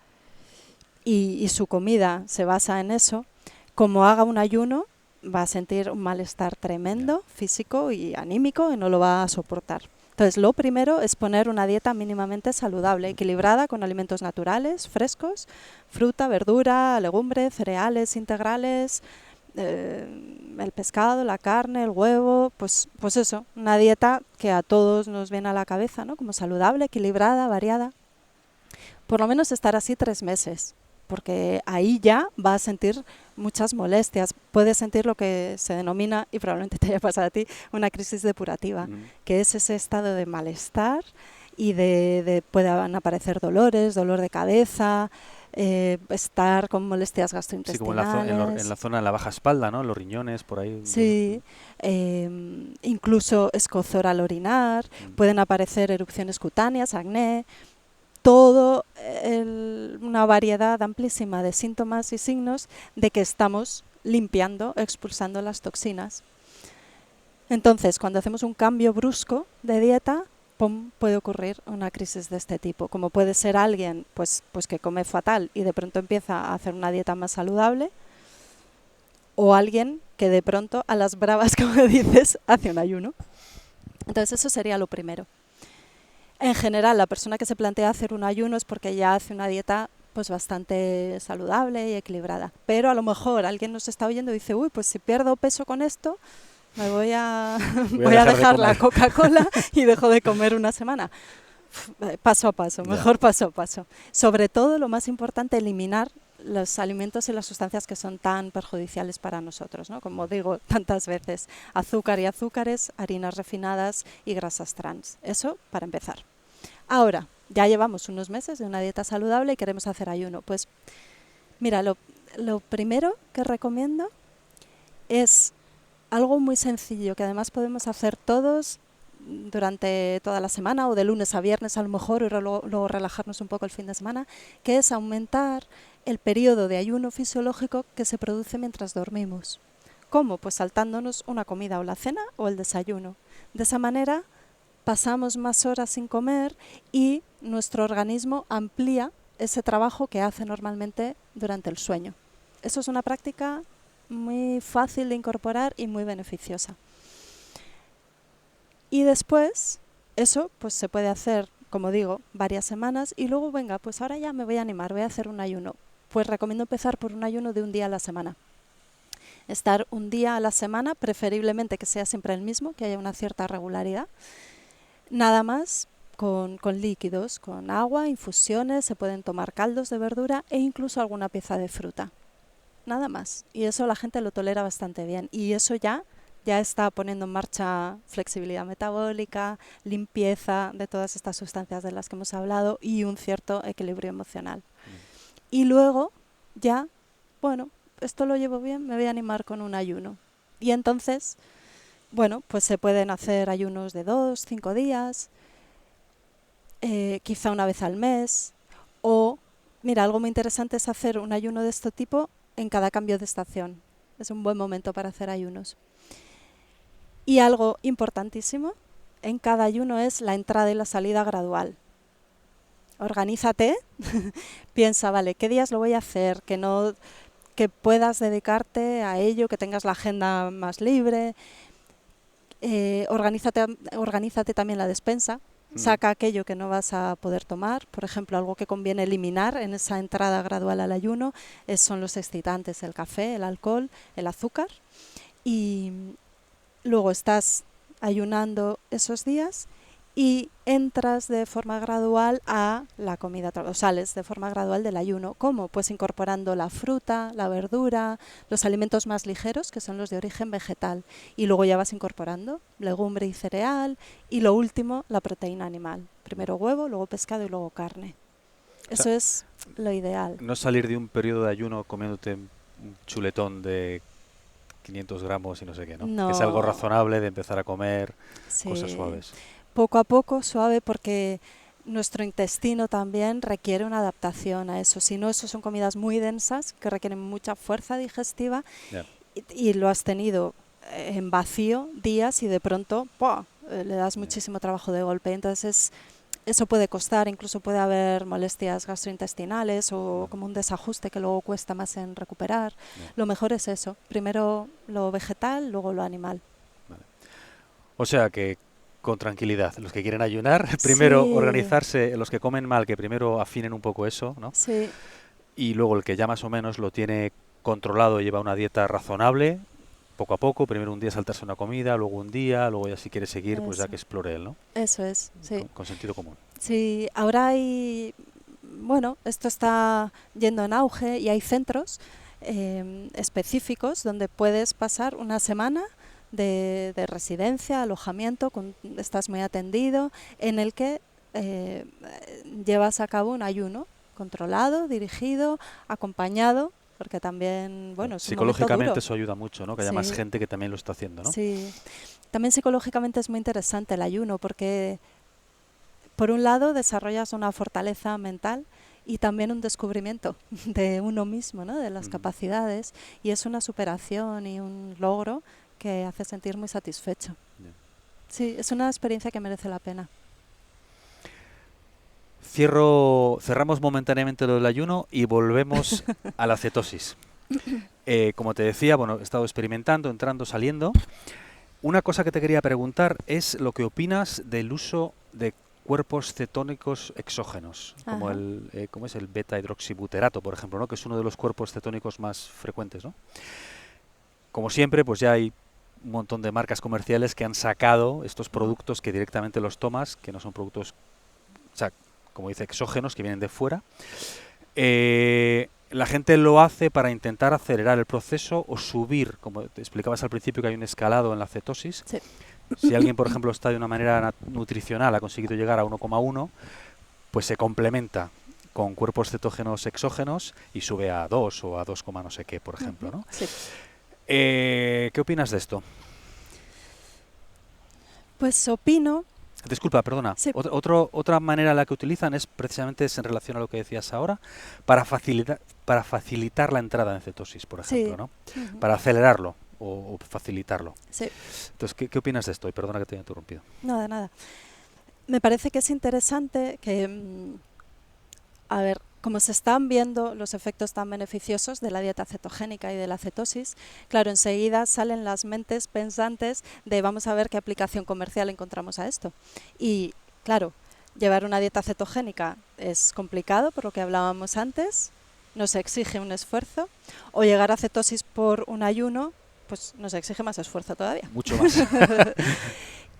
y su comida se basa en eso, como haga un ayuno, va a sentir un malestar tremendo, físico y anímico, y no lo va a soportar. Entonces, lo primero es poner una dieta mínimamente saludable, equilibrada, con alimentos naturales, frescos, fruta, verdura, legumbre, cereales integrales, el pescado, la carne, el huevo, pues eso, una dieta que a todos nos viene a la cabeza, ¿no? Como saludable, equilibrada, variada. Por lo menos estar así 3 meses, porque ahí ya va a sentir muchas molestias. Puedes sentir lo que se denomina, y probablemente te haya pasado a ti, una crisis depurativa, que es ese estado de malestar y puedan aparecer dolores, dolor de cabeza, estar con molestias Sí, como en gastrointestinales. la zona de la baja espalda, ¿no? Los riñones, por ahí. Sí, incluso escozor al orinar, pueden aparecer erupciones cutáneas, acné, todo una variedad amplísima de síntomas y signos de que estamos limpiando, expulsando las toxinas. Entonces, cuando hacemos un cambio brusco de dieta, ¡pum!, puede ocurrir una crisis de este tipo. Como puede ser alguien pues que come fatal y de pronto empieza a hacer una dieta más saludable, o alguien que de pronto, a las bravas, como dices, hace un ayuno. Entonces, eso sería lo primero. En general, la persona que se plantea hacer un ayuno es porque ya hace una dieta pues bastante saludable y equilibrada. Pero a lo mejor alguien nos está oyendo y dice, uy, pues si pierdo peso con esto, me voy a dejar la Coca-Cola y dejo de comer una semana. Paso a paso, mejor paso a paso. Sobre todo, lo más importante, eliminar los alimentos y las sustancias que son tan perjudiciales para nosotros, ¿no? Como digo tantas veces, azúcar y azúcares, harinas refinadas y grasas trans. Eso para empezar. Ahora, ya llevamos unos meses de una dieta saludable y queremos hacer ayuno. Pues mira, lo primero que recomiendo es algo muy sencillo que además podemos hacer todos durante toda la semana o de lunes a viernes a lo mejor, y luego relajarnos un poco el fin de semana, que es aumentar el periodo de ayuno fisiológico que se produce mientras dormimos. ¿Cómo? Pues saltándonos una comida o la cena o el desayuno. De esa manera pasamos más horas sin comer y nuestro organismo amplía ese trabajo que hace normalmente durante el sueño. Eso es una práctica muy fácil de incorporar y muy beneficiosa. Y después, eso pues se puede hacer, como digo, varias semanas y luego, venga, pues ahora ya me voy a animar, voy a hacer un ayuno. Pues recomiendo empezar por un ayuno de un día a la semana. Estar un día a la semana, preferiblemente que sea siempre el mismo, que haya una cierta regularidad. Nada más con líquidos, con agua, infusiones, se pueden tomar caldos de verdura e incluso alguna pieza de fruta. Nada más. Y eso la gente lo tolera bastante bien. Y eso ya está poniendo en marcha flexibilidad metabólica, limpieza de todas estas sustancias de las que hemos hablado y un cierto equilibrio emocional. Y luego ya, bueno, esto lo llevo bien, me voy a animar con un ayuno. Y entonces, bueno, pues se pueden hacer ayunos de 2, 5 días, quizá una vez al mes, o, mira, algo muy interesante es hacer un ayuno de este tipo en cada cambio de estación. Es un buen momento para hacer ayunos. Y algo importantísimo en cada ayuno es la entrada y la salida gradual. Organízate, piensa, vale, ¿qué días lo voy a hacer? Que puedas dedicarte a ello, que tengas la agenda más libre. Organízate también la despensa. Saca aquello que no vas a poder tomar. Por ejemplo, algo que conviene eliminar en esa entrada gradual al ayuno son los excitantes, el café, el alcohol, el azúcar. Y luego estás ayunando esos días y entras de forma gradual a la comida, o sales de forma gradual del ayuno. ¿Cómo? Pues incorporando la fruta, la verdura, los alimentos más ligeros, que son los de origen vegetal, y luego ya vas incorporando legumbre y cereal, y lo último, la proteína animal. Primero huevo, luego pescado y luego carne. O Eso sea, es lo ideal. no salir de un periodo de ayuno comiéndote un chuletón de 500 gramos y no sé qué, ¿no? Que es algo No, razonable de empezar a comer cosas sí, suaves. poco a poco, suave, porque nuestro intestino también requiere una adaptación a eso. Si no, eso son comidas muy densas que requieren mucha fuerza digestiva Ya. y lo has tenido en vacío días y de pronto ¡pua! Le das Ya, muchísimo trabajo de golpe. Entonces eso puede costar, incluso puede haber molestias gastrointestinales o ujú, como un desajuste que luego cuesta más en recuperar. ya, Lo mejor es eso, primero lo vegetal, luego lo animal. vale. O sea que con tranquilidad, los que quieren ayunar, primero Sí, organizarse, los que comen mal, que primero afinen un poco eso, ¿no? sí, Y luego el que ya más o menos lo tiene controlado, lleva una dieta razonable, poco a poco, primero un día saltarse una comida, luego un día, luego ya si quiere seguir, pues ya que eso, explore él, ¿no? eso es, sí. Con sentido común. Sí, ahora hay, bueno, esto está yendo en auge y hay centros específicos donde puedes pasar una semana de residencia, alojamiento, estás muy atendido, en el que eh, llevas a cabo un ayuno controlado, dirigido, acompañado, porque también, Claro. bueno, es un momento Psicológicamente duro. eso ayuda mucho, ¿no? Que haya más Sí, gente que también lo está haciendo, ¿no? sí. También psicológicamente es muy interesante el ayuno porque por un lado desarrollas una fortaleza mental y también un descubrimiento de uno mismo, ¿no? De las Ujú. capacidades, y es una superación y un logro que hace sentir muy satisfecho. Ya. Sí, es una experiencia que merece la pena. Cerramos momentáneamente lo del ayuno y volvemos a la cetosis. Como te decía, bueno, he estado experimentando, entrando, saliendo. Una cosa que te quería preguntar es lo que opinas del uso de cuerpos cetónicos exógenos, como Ajá. ¿cómo es el beta hidroxibuterato, por ejemplo, ¿no? Que es uno de los cuerpos cetónicos más frecuentes, ¿no? Como siempre, pues ya hay un montón de marcas comerciales que han sacado estos productos que directamente los tomas, que no son productos, o sea, como dice, exógenos, que vienen de fuera. La gente lo hace para intentar acelerar el proceso o subir, como te explicabas al principio que hay un escalado en la cetosis. Sí. Si alguien, por ejemplo, está de una manera nutricional, ha conseguido llegar a 1,1, pues se complementa con cuerpos cetógenos exógenos y sube a 2 o a 2, no sé qué, por ejemplo, Ujú. ¿no? Sí. ¿Qué opinas de esto? Pues opino, Disculpa, perdona. sí, Otra manera en la que utilizan es precisamente en relación a lo que decías ahora, para facilitar la entrada en cetosis, por ejemplo, sí, ¿no? ujú, Para acelerarlo o facilitarlo. sí, Entonces, ¿qué opinas de esto? Y perdona que te haya interrumpido. nada, nada. Me parece que es interesante que, a ver, como se están viendo los efectos tan beneficiosos de la dieta cetogénica y de la cetosis, claro, enseguida salen las mentes pensantes de vamos a ver qué aplicación comercial encontramos a esto. Y claro, llevar una dieta cetogénica es complicado, por lo que hablábamos antes, nos exige un esfuerzo, o llegar a cetosis por un ayuno, pues nos exige más esfuerzo todavía. Mucho más.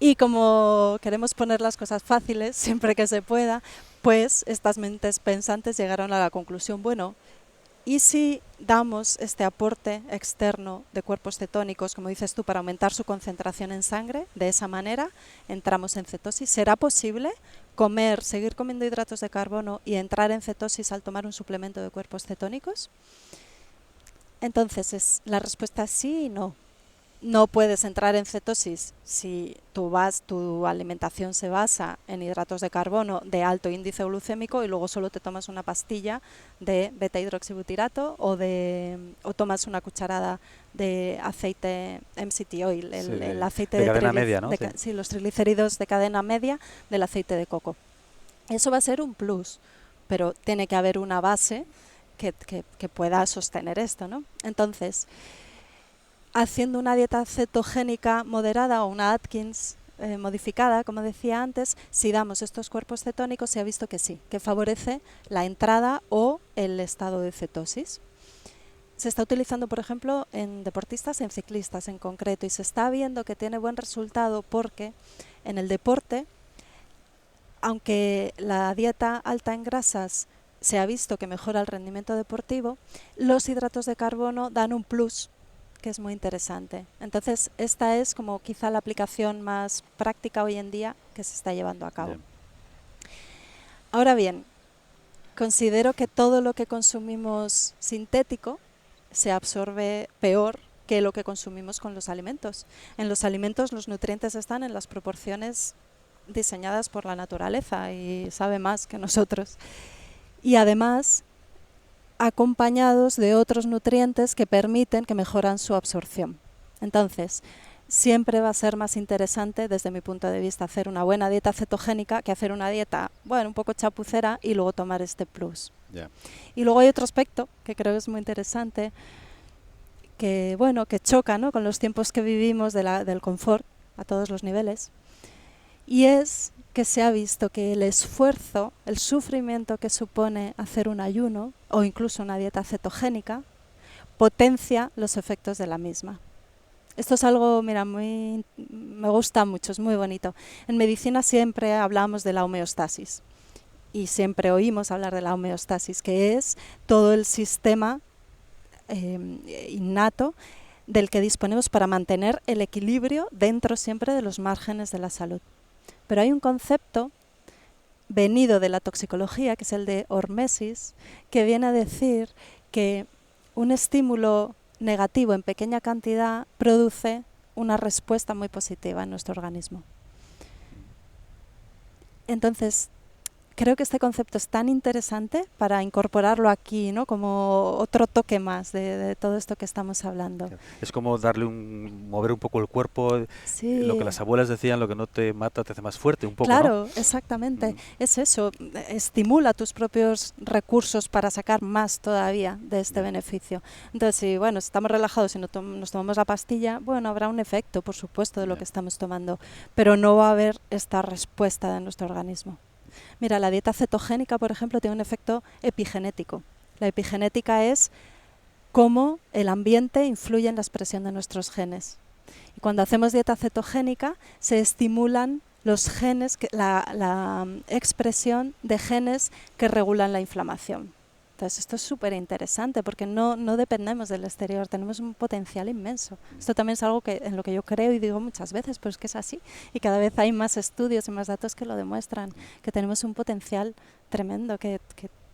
Y como queremos poner las cosas fáciles siempre que se pueda, pues estas mentes pensantes llegaron a la conclusión, bueno, ¿y si damos este aporte externo de cuerpos cetónicos, como dices tú, para aumentar su concentración en sangre? De esa manera entramos en cetosis. ¿Será posible seguir comiendo hidratos de carbono y entrar en cetosis al tomar un suplemento de cuerpos cetónicos? Entonces, la respuesta es sí y no. No puedes entrar en cetosis si tu alimentación se basa en hidratos de carbono de alto índice glucémico y luego solo te tomas una pastilla de beta hidroxibutirato o tomas una cucharada de aceite MCT oil, Sí, el aceite de cadena media, ¿no? Sí. sí, los triglicéridos de cadena media del aceite de coco. Eso va a ser un plus, pero tiene que haber una base que pueda sostener esto, ¿no? Entonces, haciendo una dieta cetogénica moderada o una Atkins modificada, como decía antes, si damos estos cuerpos cetónicos, se ha visto que sí, que favorece la entrada o el estado de cetosis. Se está utilizando, por ejemplo, en deportistas, en ciclistas en concreto, y se está viendo que tiene buen resultado porque en el deporte aunque la dieta alta en grasas se ha visto que mejora el rendimiento deportivo, los hidratos de carbono dan un plus que es muy interesante. Entonces, esta es como quizá la aplicación más práctica hoy en día que se está llevando a cabo. Bien. Ahora bien, considero que todo lo que consumimos sintético se absorbe peor que lo que consumimos con los alimentos. En los alimentos los nutrientes están en las proporciones diseñadas por la naturaleza y sabe más que nosotros. Y además acompañados de otros nutrientes que permiten que mejoran su absorción. Entonces, siempre va a ser más interesante, desde mi punto de vista, hacer una buena dieta cetogénica que hacer una dieta, bueno, un poco chapucera y luego tomar este plus. Yeah. Y luego hay otro aspecto que creo que es muy interesante, que, bueno, que choca, ¿no?, con los tiempos que vivimos del confort a todos los niveles, y es que se ha visto que el esfuerzo, el sufrimiento que supone hacer un ayuno o incluso una dieta cetogénica potencia los efectos de la misma. Esto es algo, mira, me gusta mucho, es muy bonito. En medicina siempre hablamos de la homeostasis y siempre oímos hablar de la homeostasis, que es todo el sistema innato del que disponemos para mantener el equilibrio dentro siempre de los márgenes de la salud. Pero hay un concepto venido de la toxicología, que es el de hormesis, que viene a decir que un estímulo negativo en pequeña cantidad produce una respuesta muy positiva en nuestro organismo. Entonces, creo que este concepto es tan interesante para incorporarlo aquí, ¿no?, como otro toque más de todo esto que estamos hablando. Es como mover un poco el cuerpo, sí. Lo que las abuelas decían, lo que no te mata te hace más fuerte, un poco, claro, ¿no? Exactamente, es eso, estimula tus propios recursos para sacar más todavía de este beneficio. Entonces, si estamos relajados y nos tomamos la pastilla, bueno, habrá un efecto, por supuesto, de lo que estamos tomando, pero no va a haber esta respuesta de nuestro organismo. Mira, la dieta cetogénica, por ejemplo, tiene un efecto epigenético. La epigenética es cómo el ambiente influye en la expresión de nuestros genes. Y cuando hacemos dieta cetogénica, se estimulan los genes, la expresión de genes que regulan la inflamación. Entonces, esto es súper interesante porque no dependemos del exterior, tenemos un potencial inmenso. Esto también es algo en lo que yo creo y digo muchas veces, pero es que es así. Y cada vez hay más estudios y más datos que lo demuestran, que tenemos un potencial tremendo que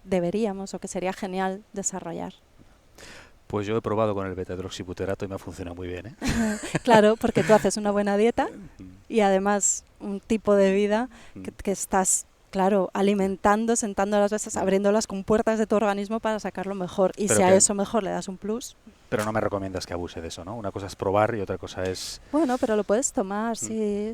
deberíamos o que sería genial desarrollar. Pues yo he probado con el beta-hidroxibutirato y me ha funcionado muy bien, ¿eh? Claro, porque tú haces una buena dieta y además un tipo de vida que estás, claro, alimentando, sentando las veces, abriendo las compuertas de tu organismo para sacarlo mejor. Y si a eso mejor le das un plus. Pero no me recomiendas que abuse de eso, ¿no? Una cosa es probar y otra cosa es... Bueno, pero lo puedes tomar, sí.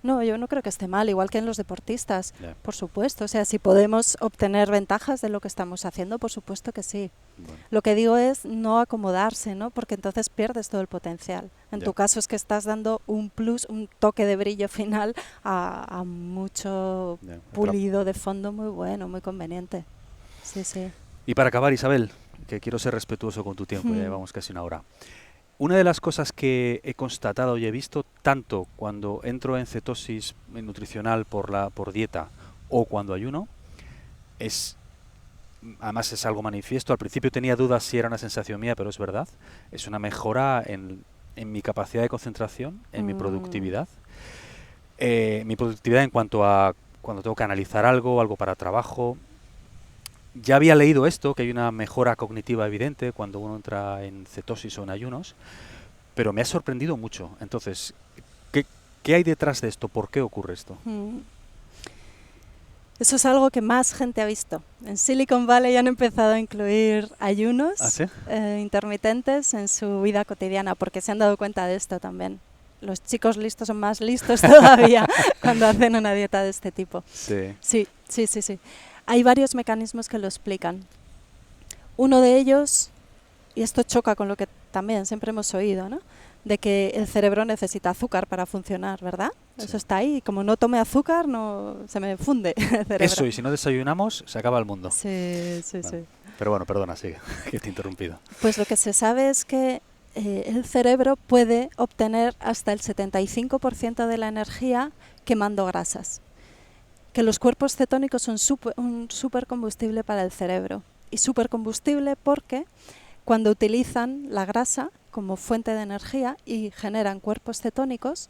No, yo no creo que esté mal, igual que en los deportistas, por supuesto. O sea, si podemos obtener ventajas de lo que estamos haciendo, por supuesto que sí. Bueno. Lo que digo es no acomodarse, ¿no? Porque entonces pierdes todo el potencial. En tu caso es que estás dando un plus, un toque de brillo final a mucho pulido de fondo muy bueno, muy conveniente. Sí. Y para acabar, Isabel, que quiero ser respetuoso con tu tiempo, ya llevamos casi una hora. Una de las cosas que he constatado y he visto, tanto cuando entro en cetosis nutricional por dieta o cuando ayuno, además es algo manifiesto. Al principio tenía dudas si era una sensación mía, pero es verdad. Es una mejora en mi capacidad de concentración, en mi productividad. Mi productividad en cuanto a cuando tengo que analizar algo para trabajo. Ya había leído esto, que hay una mejora cognitiva evidente cuando uno entra en cetosis o en ayunos, pero me ha sorprendido mucho. Entonces, ¿qué hay detrás de esto? ¿Por qué ocurre esto? Eso es algo que más gente ha visto. En Silicon Valley han empezado a incluir ayunos intermitentes en su vida cotidiana porque se han dado cuenta de esto también. Los chicos listos son más listos todavía cuando hacen una dieta de este tipo. Sí. Hay varios mecanismos que lo explican. Uno de ellos, y esto choca con lo que también siempre hemos oído, ¿no?, de que el cerebro necesita azúcar para funcionar, ¿verdad? Sí. Eso está ahí. Como no tome azúcar, se me funde el cerebro. Eso, y si no desayunamos, se acaba el mundo. Sí. Pero bueno, perdona, sigue, que te he interrumpido. Pues lo que se sabe es que el cerebro puede obtener hasta el 75% de la energía quemando grasas. que los cuerpos cetónicos son un supercombustible para el cerebro. Y supercombustible porque cuando utilizan la grasa como fuente de energía y generan cuerpos cetónicos,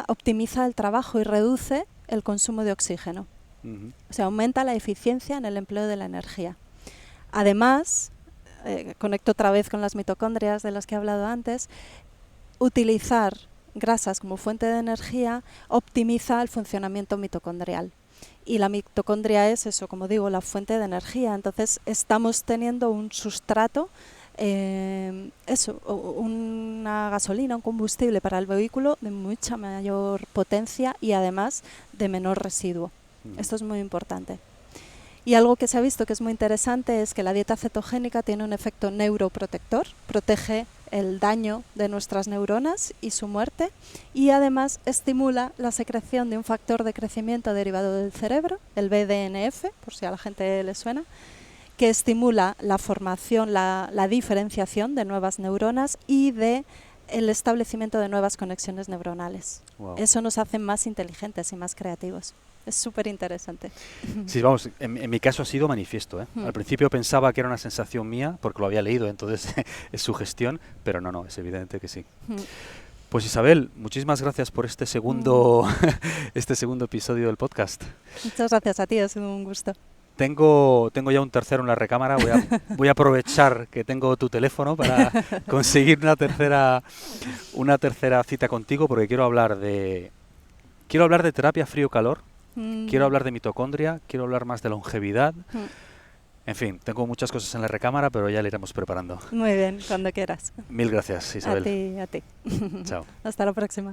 optimiza el trabajo y reduce el consumo de oxígeno. O sea, aumenta la eficiencia en el empleo de la energía. Además, conecto otra vez con las mitocondrias de las que he hablado antes, utilizar grasas como fuente de energía optimiza el funcionamiento mitocondrial. Y la mitocondria es eso, como digo, la fuente de energía. Entonces estamos teniendo un sustrato, una gasolina, un combustible para el vehículo de mucha mayor potencia y además de menor residuo. Esto es muy importante. Y algo que se ha visto que es muy interesante es que la dieta cetogénica tiene un efecto neuroprotector, protege el daño de nuestras neuronas y su muerte, y además estimula la secreción de un factor de crecimiento derivado del cerebro, el BDNF, por si a la gente le suena, que estimula la formación, la diferenciación de nuevas neuronas y el establecimiento de nuevas conexiones neuronales. Wow. Eso nos hace más inteligentes y más creativos. Es súper interesante. Sí, vamos, en mi caso ha sido manifiesto, ¿eh? Al principio pensaba que era una sensación mía, porque lo había leído, entonces es sugestión, pero no, es evidente que sí. Pues Isabel, muchísimas gracias por este segundo episodio del podcast. Muchas gracias a ti, ha sido un gusto. Tengo ya un tercero en la recámara, voy a aprovechar que tengo tu teléfono para conseguir una tercera cita contigo, porque quiero hablar de terapia frío-calor. Quiero hablar de mitocondria, quiero hablar más de longevidad. En fin, tengo muchas cosas en la recámara, pero ya le iremos preparando. Muy bien, cuando quieras. Mil gracias, Isabel. A ti. Chao. Hasta la próxima.